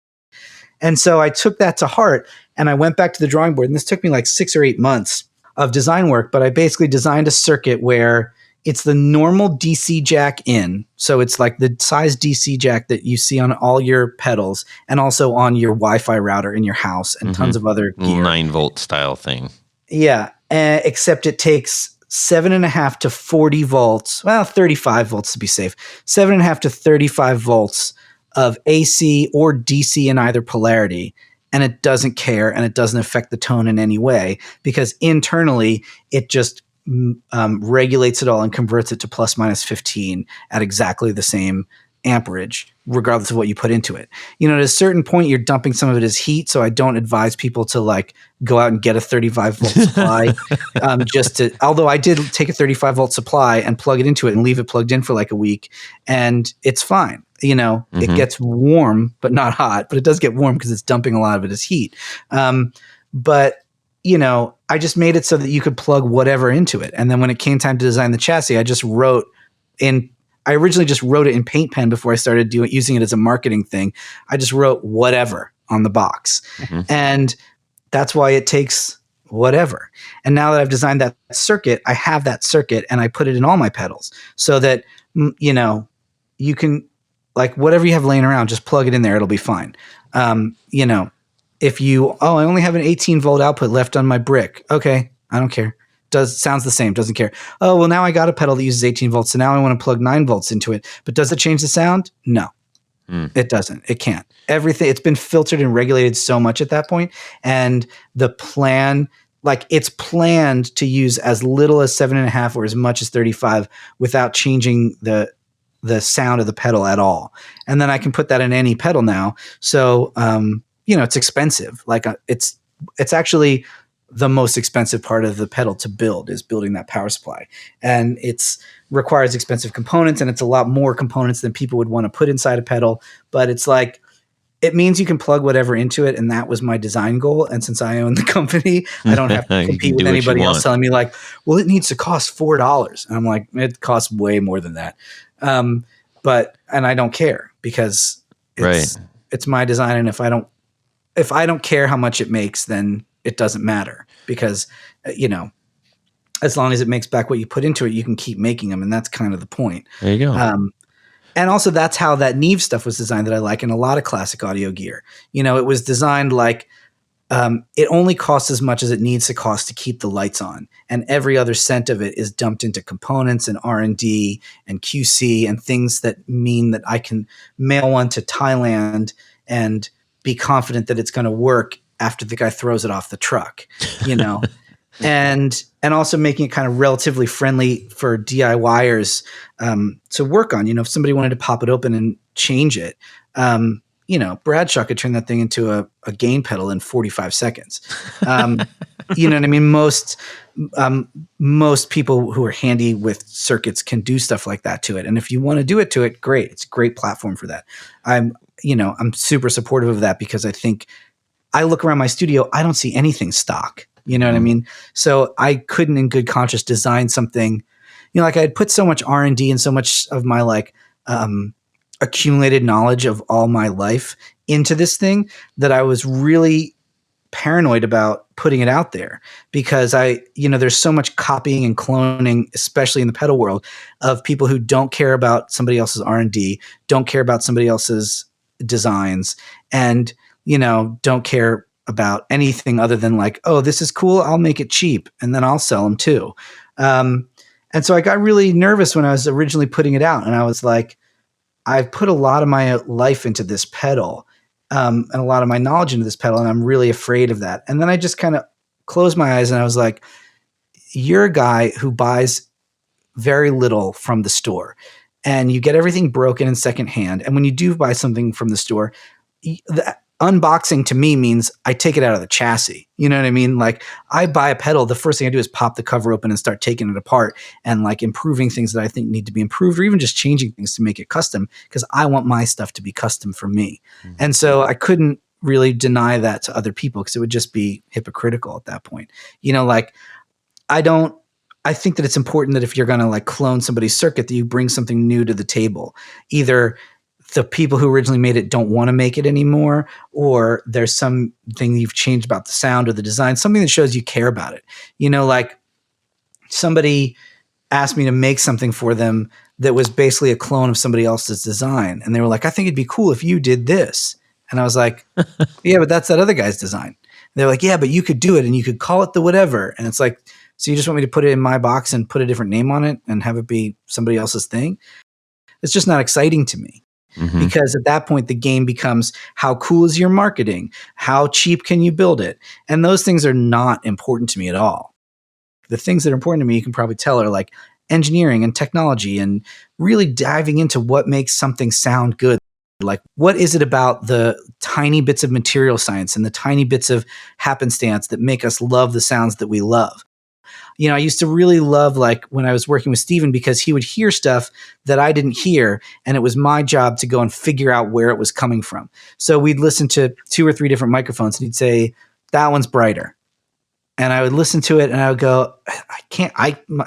And so I took that to heart and I went back to the drawing board, and this took me like 6 or 8 months of design work, but I basically designed a circuit where it's the normal DC jack in. So it's like the size DC jack that you see on all your pedals and also on your Wi-Fi router in your house and tons of other gear. 9-volt style thing. Yeah. Except it takes 7.5 to 40 volts. Well, 35 volts to be safe. 7.5 to 35 volts of AC or DC in either polarity. And it doesn't care, and it doesn't affect the tone in any way because internally it just regulates it all and converts it to plus minus 15 at exactly the same amperage, regardless of what you put into it. At a certain point, you're dumping some of it as heat. So I don't advise people to like go out and get a 35 volt supply. Although I did take a 35 volt supply and plug it into it and leave it plugged in for like a week, and it's fine. It gets warm, but not hot, but it does get warm because it's dumping a lot of it as heat. But I just made it so that you could plug whatever into it. And then when it came time to design the chassis, I originally just wrote it in Paint Pen before I started using it as a marketing thing. I just wrote whatever on the box. And that's why it takes whatever. And now that I've designed that circuit, I have that circuit and I put it in all my pedals so that, you can, like, whatever you have laying around, just plug it in there. It'll be fine. If I only have an 18 volt output left on my brick. Okay. I don't care. Sounds the same. Doesn't care. Oh, well, now I got a pedal that uses 18 volts. So now I want to plug 9 volts into it. But does it change the sound? No, it doesn't. It can't. Everything, it's been filtered and regulated so much at that point. And the plan, like, it's planned to use as little as 7.5 or as much as 35 without changing the sound of the pedal at all. And then I can put that in any pedal now. So, it's expensive. Like it's actually the most expensive part of the pedal to build is building that power supply. And requires expensive components, and it's a lot more components than people would want to put inside a pedal. But it's like, it means you can plug whatever into it. And that was my design goal. And since I own the company, I don't have to compete with anybody else telling me like, well, it needs to cost $4. And I'm like, it costs way more than that. And I don't care because it's my design. And if I don't care how much it makes, then it doesn't matter because, as long as it makes back what you put into it, you can keep making them. And that's kind of the point. There you go. And also that's how that Neve stuff was designed that I like in a lot of classic audio gear. It was designed like, it only costs as much as it needs to cost to keep the lights on. And every other cent of it is dumped into components and R&D and QC and things that mean that I can mail one to Thailand and be confident that it's going to work after the guy throws it off the truck, and also making it kind of relatively friendly for DIYers to work on. If somebody wanted to pop it open and change it, Bradshaw could turn that thing into a gain pedal in 45 seconds. You know what I mean? Most people who are handy with circuits can do stuff like that to it. And if you want to do it to it, great. It's a great platform for that. I'm super supportive of that because I think I look around my studio, I don't see anything stock. You know what I mean? So I couldn't in good conscience design something, like I had put so much R&D and so much of my like accumulated knowledge of all my life into this thing that I was really paranoid about putting it out there because there's so much copying and cloning, especially in the pedal world, of people who don't care about somebody else's R&D, don't care about somebody else's designs, and, don't care about anything other than like, oh, this is cool, I'll make it cheap and then I'll sell them too. And so I got really nervous when I was originally putting it out, and I was like, I've put a lot of my life into this pedal, and a lot of my knowledge into this pedal, and I'm really afraid of that. And then I just kind of closed my eyes and I was like, you're a guy who buys very little from the store, and you get everything broken and secondhand. And when you do buy something from the store, the unboxing to me means I take it out of the chassis. You know what I mean? Like, I buy a pedal, the first thing I do is pop the cover open and start taking it apart and like improving things that I think need to be improved, or even just changing things to make it custom, because I want my stuff to be custom for me. Mm-hmm. And so I couldn't really deny that to other people because it would just be hypocritical at that point. I think that it's important that if you're going to like clone somebody's circuit, that you bring something new to the table. Either the people who originally made it don't want to make it anymore, or there's something you've changed about the sound or the design, something that shows you care about it. Like somebody asked me to make something for them that was basically a clone of somebody else's design. And they were like, I think it'd be cool if you did this. And I was like, yeah, but that's that other guy's design. And they're like, yeah, but you could do it and you could call it the whatever. And it's like, so you just want me to put it in my box and put a different name on it and have it be somebody else's thing? It's just not exciting to me. Mm-hmm. Because at that point, the game becomes, how cool is your marketing? How cheap can you build it? And those things are not important to me at all. The things that are important to me, you can probably tell, are like engineering and technology and really diving into what makes something sound good. Like, what is it about the tiny bits of material science and the tiny bits of happenstance that make us love the sounds that we love? I used to really love, like, when I was working with Steven, because he would hear stuff that I didn't hear, and it was my job to go and figure out where it was coming from. So we'd listen to 2 or 3 different microphones, and he'd say, that one's brighter. And I would listen to it and I would go,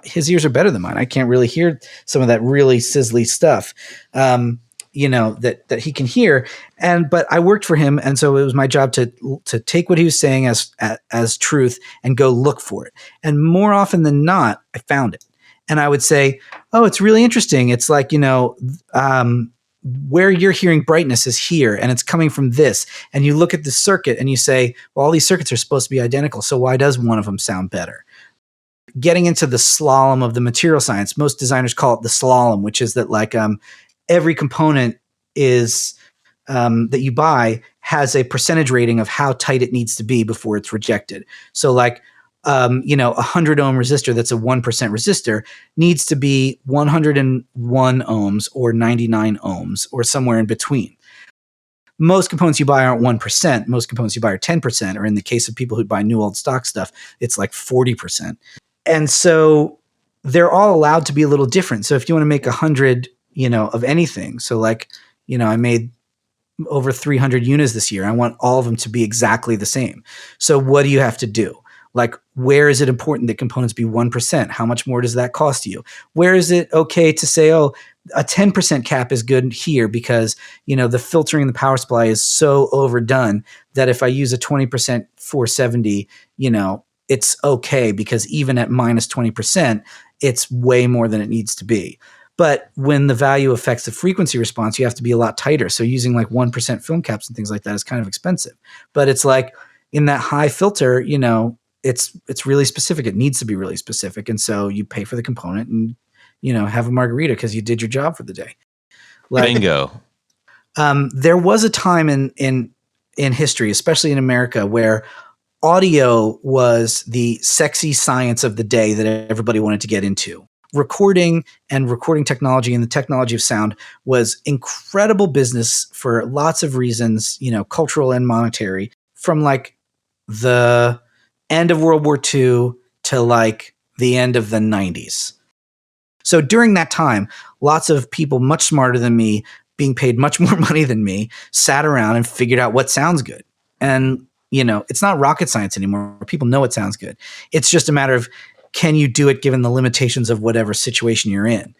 his ears are better than mine. I can't really hear some of that really sizzly stuff, that he can hear. But I worked for him. And so it was my job to take what he was saying as truth and go look for it. And more often than not, I found it. And I would say, oh, it's really interesting. It's like, where you're hearing brightness is here, and it's coming from this. And you look at the circuit and you say, well, all these circuits are supposed to be identical, so why does one of them sound better? Getting into the slalom of the material science, most designers call it the slalom, which is that like every component is that you buy has a percentage rating of how tight it needs to be before it's rejected. So like, 100 ohm resistor that's a 1% resistor needs to be 101 ohms or 99 ohms or somewhere in between. Most components you buy aren't 1%. Most components you buy are 10%, or in the case of people who buy new old stock stuff, it's like 40%. And so they're all allowed to be a little different. So if you want to make 100, of anything, so like, I made over 300 EUNAs this year. I want all of them to be exactly the same. So what do you have to do? Like, where is it important that components be 1%? How much more does that cost you? Where is it okay to say, oh, a 10% cap is good here because, the filtering in the power supply is so overdone that if I use a 20% 470, it's okay because even at minus 20%, it's way more than it needs to be. But when the value affects the frequency response, you have to be a lot tighter. So using like 1% film caps and things like that is kind of expensive. But it's like in that high filter, it's really specific. It needs to be really specific. And so you pay for the component and, have a margarita because you did your job for the day. Bingo. There was a time in history, especially in America, where audio was the sexy science of the day that everybody wanted to get into. Recording and recording technology and the technology of sound was incredible business for lots of reasons, cultural and monetary, from like the end of World War II to like the end of the 90s. So during that time, lots of people much smarter than me, being paid much more money than me, sat around and figured out what sounds good. And, it's not rocket science anymore. People know it sounds good. It's just a matter of, can you do it given the limitations of whatever situation you're in?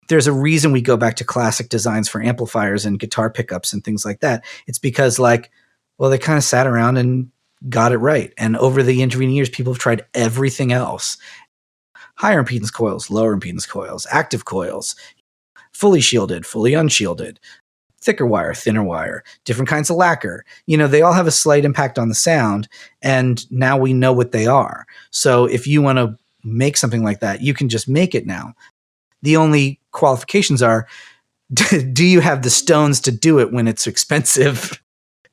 There's a reason we go back to classic designs for amplifiers and guitar pickups and things like that. It's because they kind of sat around and got it right. And over the intervening years, people have tried everything else. Higher impedance coils, lower impedance coils, active coils, fully shielded, fully unshielded, thicker wire, thinner wire, different kinds of lacquer. They all have a slight impact on the sound, and now we know what they are. So if you want to make something like that, you can just make it now. The only qualifications are, do you have the stones to do it when it's expensive?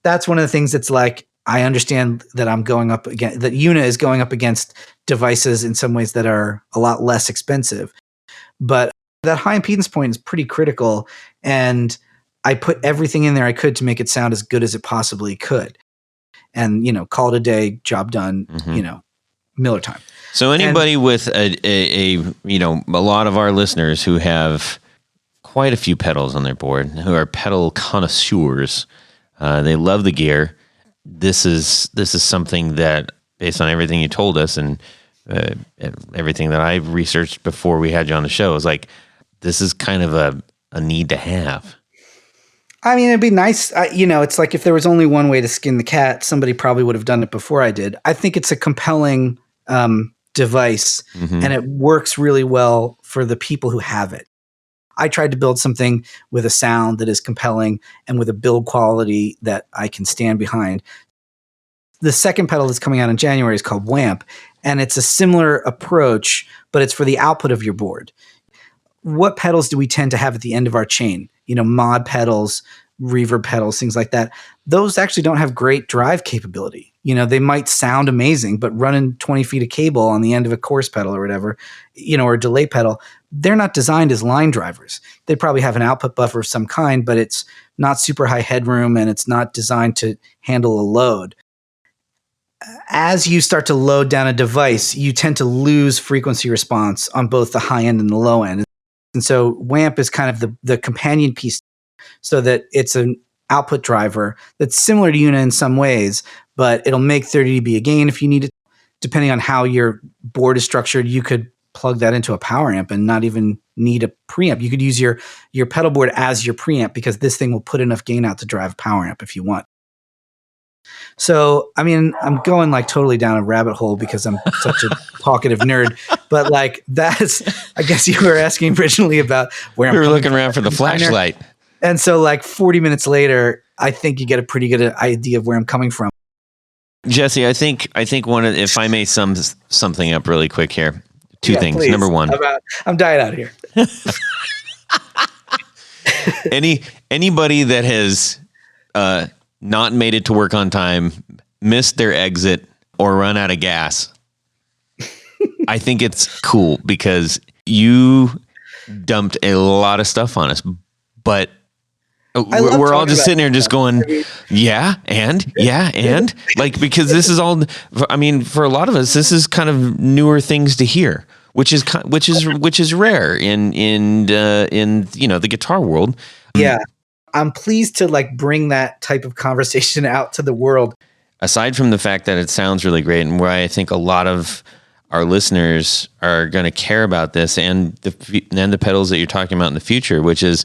That's one of the things that's like, I understand that I'm going up against, that EUNA is going up against devices in some ways that are a lot less expensive. But that high impedance point is pretty critical. And I put everything in there I could to make it sound as good as it possibly could. And, call it a day, job done, Miller time. So anybody with a lot of our listeners who have quite a few pedals on their board, who are pedal connoisseurs, they love the gear. This is something that, based on everything you told us and everything that I've researched before we had you on the show, is like, this is kind of a need to have. I mean, it'd be nice. It's like if there was only one way to skin the cat, somebody probably would have done it before I did. I think it's a compelling device, and it works really well for the people who have it. I tried to build something with a sound that is compelling and with a build quality that I can stand behind. The second pedal that's coming out in January is called WAMP, and it's a similar approach, but it's for the output of your board. What pedals do we tend to have at the end of our chain? Mod pedals, reverb pedals, things like that. Those actually don't have great drive capability. They might sound amazing, but running 20 feet of cable on the end of a chorus pedal or whatever, or a delay pedal, they're not designed as line drivers. They probably have an output buffer of some kind, but it's not super high headroom and it's not designed to handle a load. As you start to load down a device, you tend to lose frequency response on both the high end and the low end. And so WAMP is kind of the companion piece, so that it's an output driver that's similar to EUNA in some ways, but it'll make 30 dB a gain if you need it. Depending on how your board is structured, you could plug that into a power amp and not even need a preamp. You could use your pedal board as your preamp, because this thing will put enough gain out to drive a power amp if you want. So, I mean, I'm going like totally down a rabbit hole because I'm such a talkative nerd, but like that's, I guess you were asking originally about where we were looking around for the flashlight. And so like 40 minutes later, I think you get a pretty good idea of where I'm coming from. Jesse, I think if I may sum something up really quick here, two things. Please. Number one, I'm dying out here. Anybody that has not made it to work on time, missed their exit, or run out of gas, I think it's cool because you dumped a lot of stuff on us, but we're all just sitting there just going, and like, because this is all, I mean, for a lot of us, this is kind of newer things to hear, which is rare in the guitar world. Yeah. I'm pleased to like bring that type of conversation out to the world. Aside from the fact that it sounds really great, and where I think a lot of our listeners are going to care about this, and the pedals that you're talking about in the future, which is,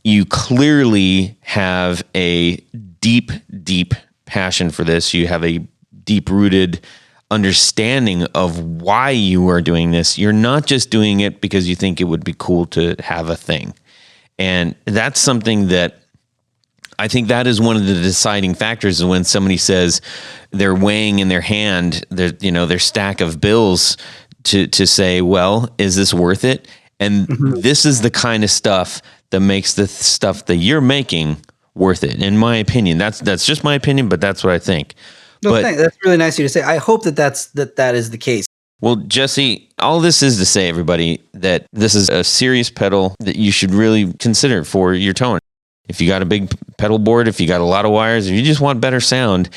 you clearly have a deep, deep passion for this. You have a deep-rooted understanding of why you are doing this. You're not just doing it because you think it would be cool to have a thing. And that's something that I think that is one of the deciding factors, is when somebody says they're weighing in their hand their stack of bills to say, well, is this worth it? And this is the kind of stuff that makes the stuff that you're making worth it, in my opinion. That's just my opinion, but that's what I think. No, thanks. That's really nice of you to say. I hope that is the case. Well, Jesse, all this is to say, everybody, that this is a serious pedal that you should really consider for your tone. If you got a big pedal board, if you got a lot of wires, if you just want better sound,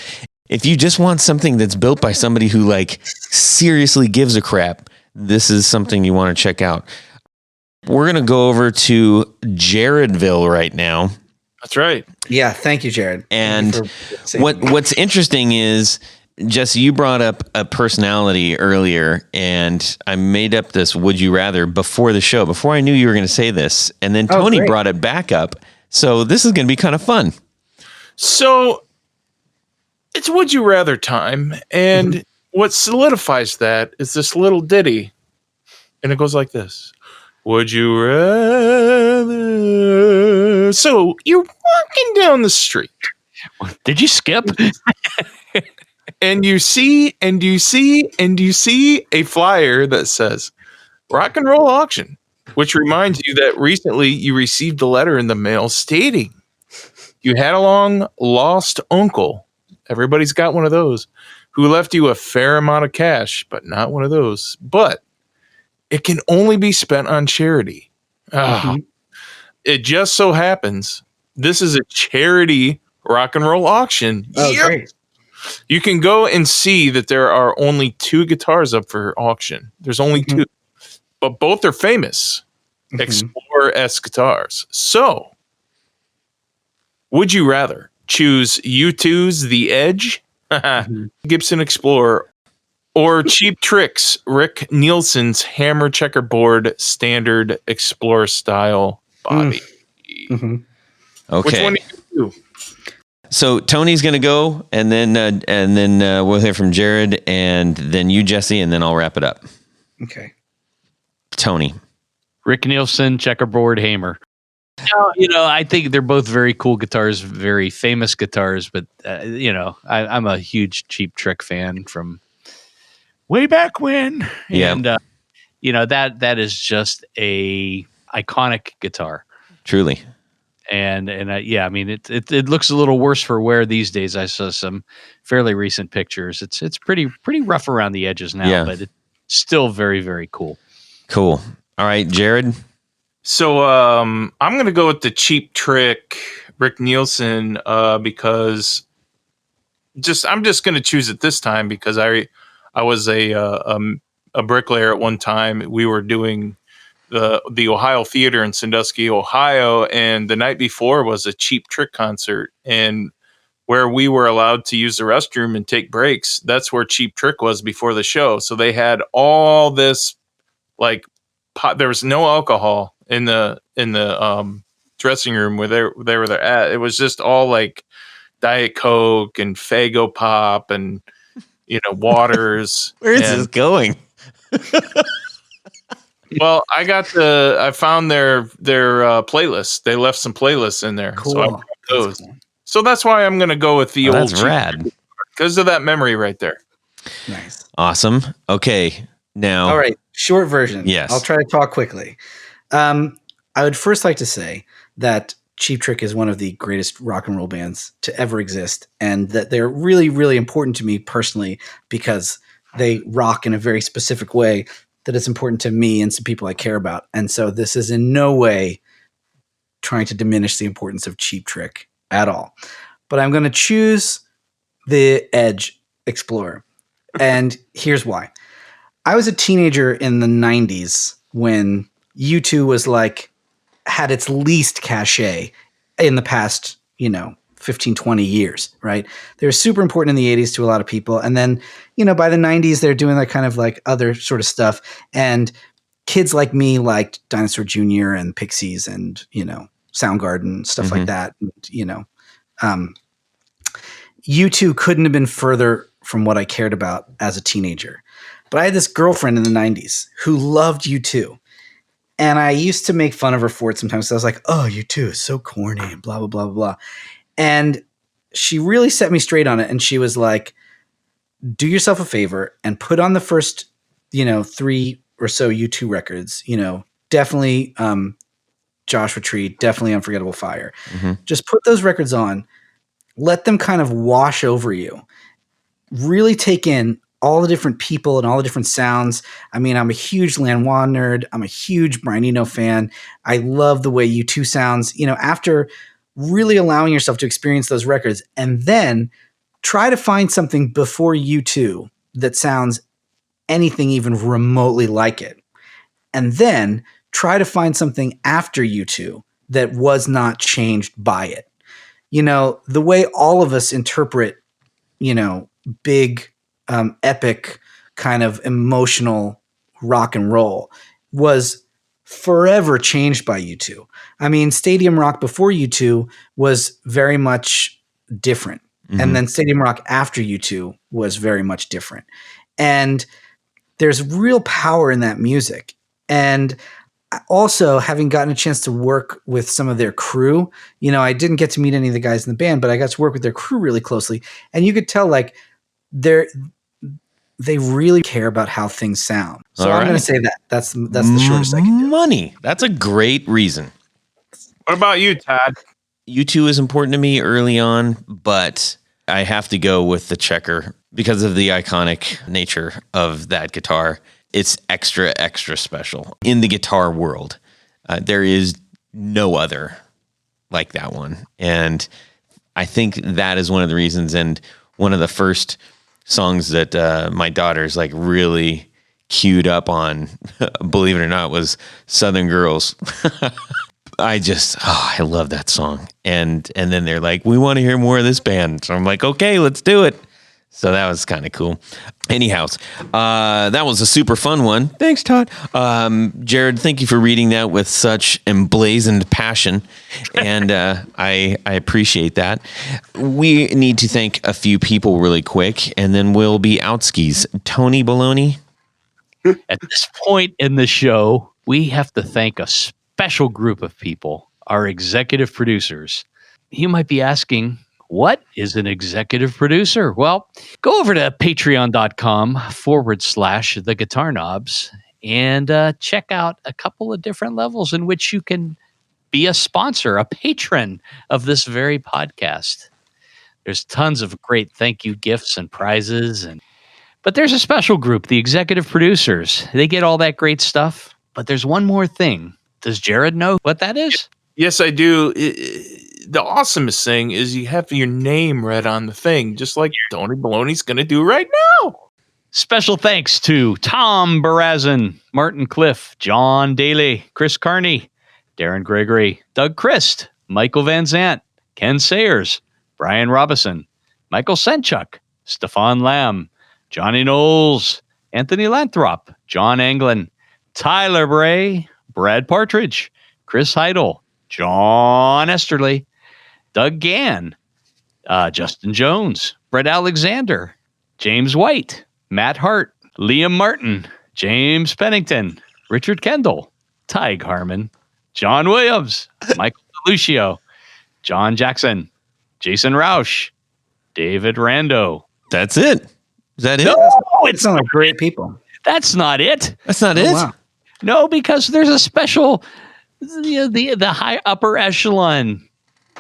if you just want something that's built by somebody who like seriously gives a crap, this is something you want to check out. We're going to go over to Jaredville right now. That's right. Yeah. Thank you, Jared. And what's interesting is, Jesse, you brought up a personality earlier, and I made up this would you rather before the show, before I knew you were going to say this. And then Tony brought it back up. So this is going to be kind of fun. So it's Would You Rather time. And what solidifies that is this little ditty. And it goes like this. Would you rather? So you're walking down the street. Did you skip? And you see a flyer that says rock and roll auction, which reminds you that recently you received a letter in the mail stating you had a long lost uncle. Everybody's got one of those who left you a fair amount of cash, but not one of those. But it can only be spent on charity. It just so happens this is a charity rock and roll auction. Oh, great. You can go and see that there are only 2 guitars up for auction. There's only 2, but both are famous Explorer-esque guitars. So, would you rather choose U2's The Edge, Gibson Explorer, or Cheap Trick's Rick Nielsen's Hammer Checkerboard Standard Explorer style body? Okay. Which one do you do? So Tony's going to go, and then we'll hear from Jared, and then you, Jesse, and then I'll wrap it up. Okay. Tony. Rick Nielsen, Checkerboard, Hammer. I think they're both very cool guitars, very famous guitars, but I'm a huge Cheap Trick fan from way back when. Yeah. And that is just a iconic guitar. Truly. And I mean it looks a little worse for wear these days. I saw some fairly recent pictures. It's pretty rough around the edges now, but it's still very, very cool. Cool. All right, Jared. So I'm gonna go with the Cheap Trick Rick Nielsen because I'm just gonna choose it this time because I was a bricklayer at one time. We were doing the Ohio Theater in Sandusky, Ohio, and the night before was a Cheap Trick concert, and where we were allowed to use the restroom and take breaks, that's where Cheap Trick was before the show. So they had all this there was no alcohol in the dressing room where they were there at. It was just all like Diet Coke and Faygo Pop and waters. Where is this going? Well, I found their playlist. They left some playlists in there. Cool. So I brought those. Cool. So that's why I'm going to go with the old. That's rad. Because of that memory right there. Nice. Awesome. Okay. Now. All right. Short version. Yes. I'll try to talk quickly. I would first like to say that Cheap Trick is one of the greatest rock and roll bands to ever exist, and that they're really, really important to me personally because they rock in a very specific way that it's important to me and some people I care about. And so this is in no way trying to diminish the importance of Cheap Trick at all. But I'm going to choose the Edge Explorer. And here's why. I was a teenager in the 90s when U2 was had its least cachet in the past, 15, 20 years, right? They were super important in the 80s to a lot of people. And then, by the 90s, they're doing that kind of other sort of stuff. And kids like me liked Dinosaur Jr. and Pixies and, Soundgarden, stuff like that. And, U2 couldn't have been further from what I cared about as a teenager. But I had this girlfriend in the 90s who loved U2. And I used to make fun of her for it sometimes. So I was like, oh, U2 is so corny and blah, blah, blah, blah, blah. And she really set me straight on it. And she was like, do yourself a favor and put on the first, 3 or so U2 records, definitely Joshua Tree, definitely Unforgettable Fire. Mm-hmm. Just put those records on, let them kind of wash over you. Really take in all the different people and all the different sounds. I mean, I'm a huge Lanois nerd. I'm a huge Brian Eno fan. I love the way U2 sounds. After really allowing yourself to experience those records, and then try to find something before U2 that sounds anything even remotely like it. And then try to find something after U2 that was not changed by it. The way all of us interpret, big, epic kind of emotional rock and roll was forever changed by U2. I mean, stadium rock before U2 was very much different. And then Stadium Rock after U2 was very much different. And there's real power in that music. And also, having gotten a chance to work with some of their crew, I didn't get to meet any of the guys in the band, but I got to work with their crew really closely. And you could tell like they really care about how things sound. So I'm going to say that. That's the shortest I can do. Money. That's a great reason. What about you, Todd? U2 is important to me early on, but I have to go with the Checker because of the iconic nature of that guitar. It's extra, extra special in the guitar world. There is no other like that one. And I think that is one of the reasons. And one of the first songs that my daughter's like really queued up on, believe it or not, was Southern Girls. I love that song. And then they're like, we want to hear more of this band. So I'm like, okay, let's do it. So that was kind of cool. Anyhow, that was a super fun one. Thanks, Todd. Jared, thank you for reading that with such emblazoned passion. And I appreciate that. We need to thank a few people really quick, and then we'll be out skis. Tony Baloney. At this point in the show, we have to thank a special group of people, our executive producers. You might be asking, what is an executive producer? Well, go over to patreon.com/the guitar knobs and check out a couple of different levels in which you can be a sponsor, a patron of this very podcast. There's tons of great thank you gifts and prizes. But there's a special group, the executive producers. They get all that great stuff. But there's one more thing. Does Jared know what that is? Yes, I do. The awesomest thing is you have your name read on the thing, just like Tony Baloney's going to do right now. Special thanks to Tom Barazin, Martin Cliff, John Daly, Chris Carney, Darren Gregory, Doug Christ, Michael Van Zant, Ken Sayers, Brian Robison, Michael Senchuk, Stefan Lamb, Johnny Knowles, Anthony Lanthrop, John Anglin, Tyler Bray, Brad Partridge, Chris Heidel, John Esterly, Doug Gann, Justin Jones, Brett Alexander, James White, Matt Hart, Liam Martin, James Pennington, Richard Kendall, Tig Harmon, John Williams, Michael DeLucio, John Jackson, Jason Roush, David Rando. That's it. Is that it? No, it's Sound like great people. That's not it. That's not it. Wow. No, because there's a special, the high upper echelon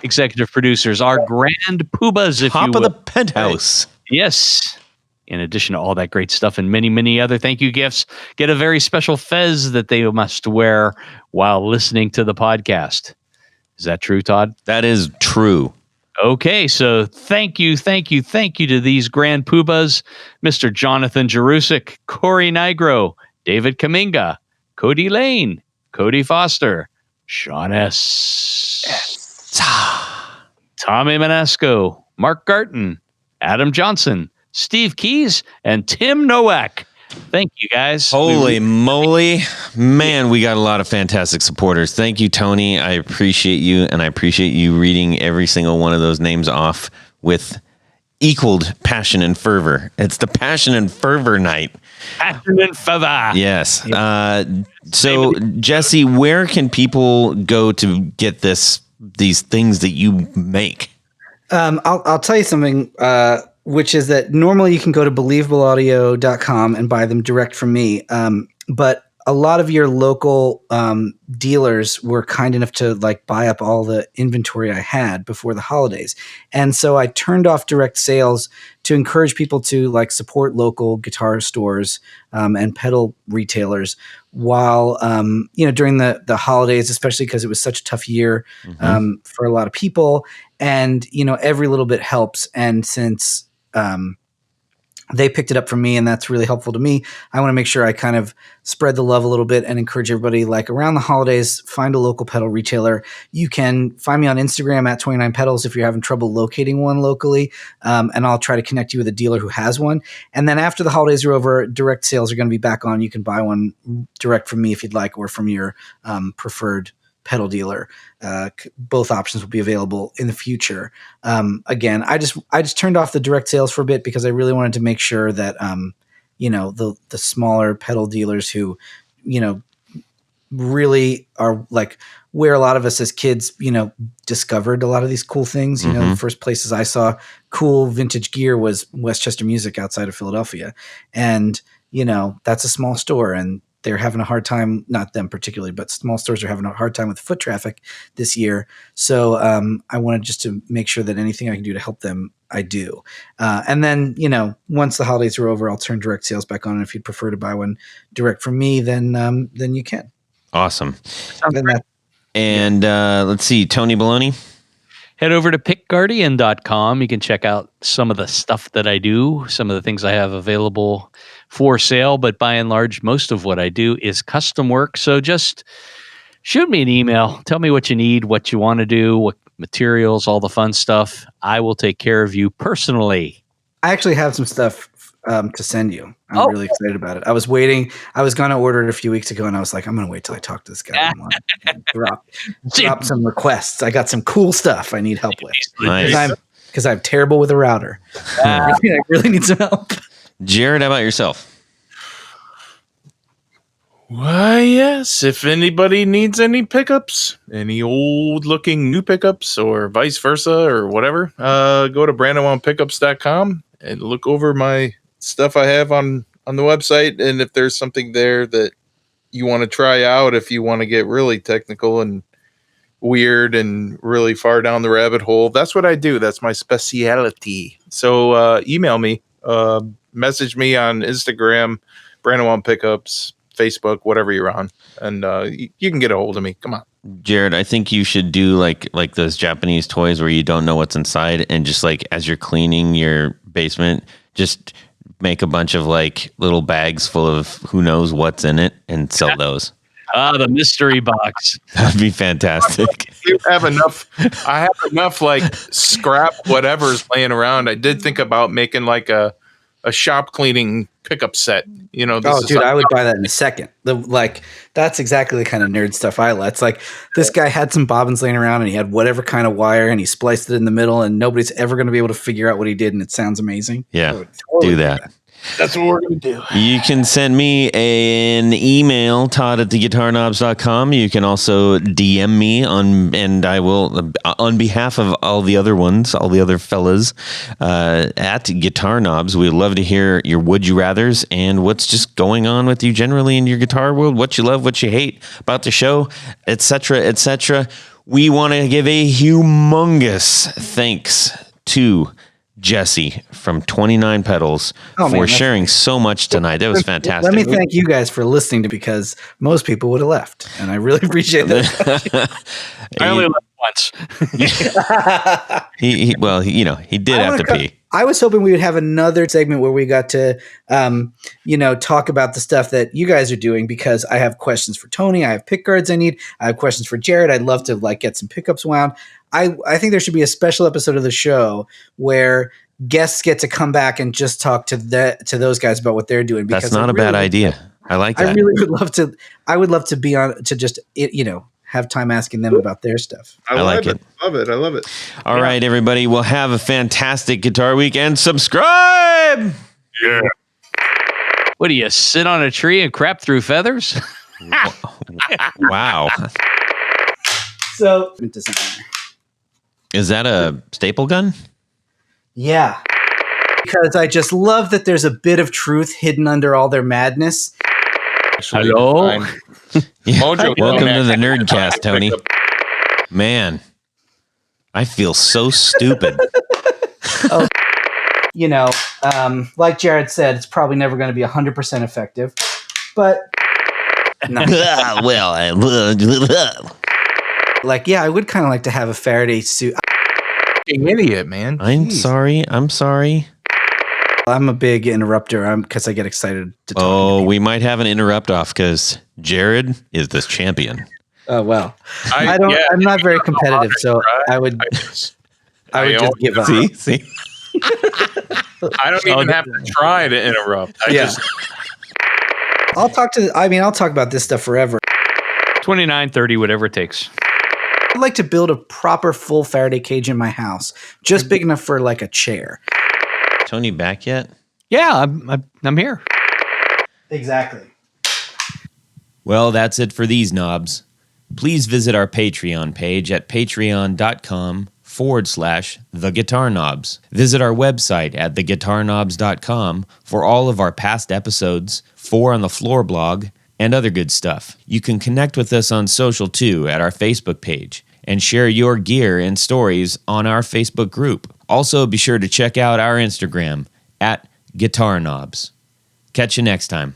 executive producers, our grand poobahs, if Top you will. of the penthouse. Yes. In addition to all that great stuff and many, many other thank you gifts, get a very special fez that they must wear while listening to the podcast. Is that true, Todd? That is true. Okay, so thank you to these grand poobahs, Mr. Jonathan Jerusik, Corey Nigro, David Kaminga, Cody Lane, Cody Foster, Sean S. Tommy Manasco, Mark Garton, Adam Johnson, Steve Keys, and Tim Nowak. Thank you, guys. Holy moly. Man, we got a lot of fantastic supporters. Thank you, Tony. I appreciate you, and I appreciate you reading every single one of those names off with equaled passion and fervor. It's the passion and fervor night. Passion and fervor. Yes. So, Jesse, where can people go to get these things that you make? I'll tell you something, which is that normally you can go to believableaudio.com and buy them direct from me. But a lot of your local dealers were kind enough to buy up all the inventory I had before the holidays. And so I turned off direct sales to encourage people to support local guitar stores and pedal retailers while, during the holidays, especially because it was such a tough year for a lot of people. And, every little bit helps. And since they picked it up from me, and that's really helpful to me, I want to make sure I kind of spread the love a little bit and encourage everybody, around the holidays, find a local pedal retailer. You can find me on Instagram at 29pedals if you're having trouble locating one locally, and I'll try to connect you with a dealer who has one. And then after the holidays are over, direct sales are going to be back on. You can buy one direct from me if you'd like, or from your preferred pedal dealer. Both options will be available in the future. Again, I just turned off the direct sales for a bit because I really wanted to make sure that the smaller pedal dealers who really are like where a lot of us as kids, discovered a lot of these cool things. The first places I saw cool vintage gear was Westchester Music outside of Philadelphia. And, that's a small store and they're having a hard time, not them particularly, but small stores are having a hard time with foot traffic this year. So I wanted just to make sure that anything I can do to help them, I do. And then, once the holidays are over, I'll turn direct sales back on. And if you'd prefer to buy one direct from me, then you can. Awesome. And let's see, Tony Baloney. Head over to pickguardian.com. You can check out some of the stuff that I do, some of the things I have available for sale. But by and large, most of what I do is custom work. So just shoot me an email. Tell me what you need, what you want to do, what materials, all the fun stuff. I will take care of you personally. I actually have some stuff to send you. I'm really excited about it. I was waiting. I was going to order it a few weeks ago, and I was like, I'm going to wait till I talk to this guy. Drop some requests. I got some cool stuff I need help with. Nice. Because I'm terrible with a router. I really need some help. Jared, how about yourself? Why, yes. If anybody needs any pickups, any old-looking new pickups, or vice versa, or whatever, go to brandonwoundpickups.com and look over my stuff I have on the website. And if there's something there that you want to try out, if you want to get really technical and weird and really far down the rabbit hole, that's what I do. That's my specialty. So email me, message me on Instagram, Brandon Wound Pickups, Facebook, whatever you're on, and you can get a hold of me. Come on. Jared, I think you should do like those Japanese toys where you don't know what's inside, and just like as you're cleaning your basement, just make a bunch of like little bags full of who knows what's in it and sell those. The mystery box. That'd be fantastic. You have enough. I have enough like scrap whatever's laying around. I did think about making like a shop cleaning pickup set. I would buy that in a second. That's exactly the kind of nerd stuff I like. It's like this guy had some bobbins laying around and he had whatever kind of wire and he spliced it in the middle and nobody's ever going to be able to figure out what he did and it sounds amazing. Yeah, totally do that. That's what we're going to do. You can send me an email, todd@theguitarknobs.com. You can also DM me and I will, on behalf of all the other ones, all the other fellas at Guitar Knobs, we'd love to hear your would you rathers and what's just going on with you generally in your guitar world, what you love, what you hate about the show, etc., etc. We want to give a humongous thanks to Jesse from 29 Pedals for sharing so much tonight. That was fantastic. Let me thank you guys for listening to, because most people would have left, and I really appreciate that. I only left once. he did have to pee. I was hoping we would have another segment where we got to, talk about the stuff that you guys are doing, because I have questions for Tony. I have pick guards I need. I have questions for Jared. I'd love to get some pickups wound. I think there should be a special episode of the show where guests get to come back and just talk to those guys about what they're doing. Because that's not a bad idea. I like that. I really would love to. I would love to be on to just have time asking them about their stuff. I like it. I love it. All right, everybody. We'll have a fantastic guitar week and subscribe. Yeah. What do you sit on a tree and crap through feathers? Wow. So, is that a staple gun? Yeah. Because I just love that there's a bit of truth hidden under all their madness. Hello? Mojo, welcome to the Nerdcast, Tony. Man, I feel so stupid. Like Jared said, it's probably never going to be 100% effective, but I would kind of like to have a Faraday suit. Idiot, man. I'm sorry. I'm a big interrupter because I get excited to talk. Oh, we might have an interrupt off because Jared is this champion. Oh, well. I'm not very competitive, so I would just give up. See? I don't even have to try to interrupt. I'll talk about this stuff forever. 29, 30, whatever it takes. I'd like to build a proper full Faraday cage in my house, just big enough for like a chair. Tony back yet? Yeah, I'm here. Exactly. Well, that's it for these knobs. Please visit our Patreon page at patreon.com/theguitarknobs. Visit our website at theguitarknobs.com for all of our past episodes, 4 on the Floor blog, and other good stuff. You can connect with us on social too at our Facebook page and share your gear and stories on our Facebook group. Also, be sure to check out our Instagram at Guitar Knobs. Catch you next time.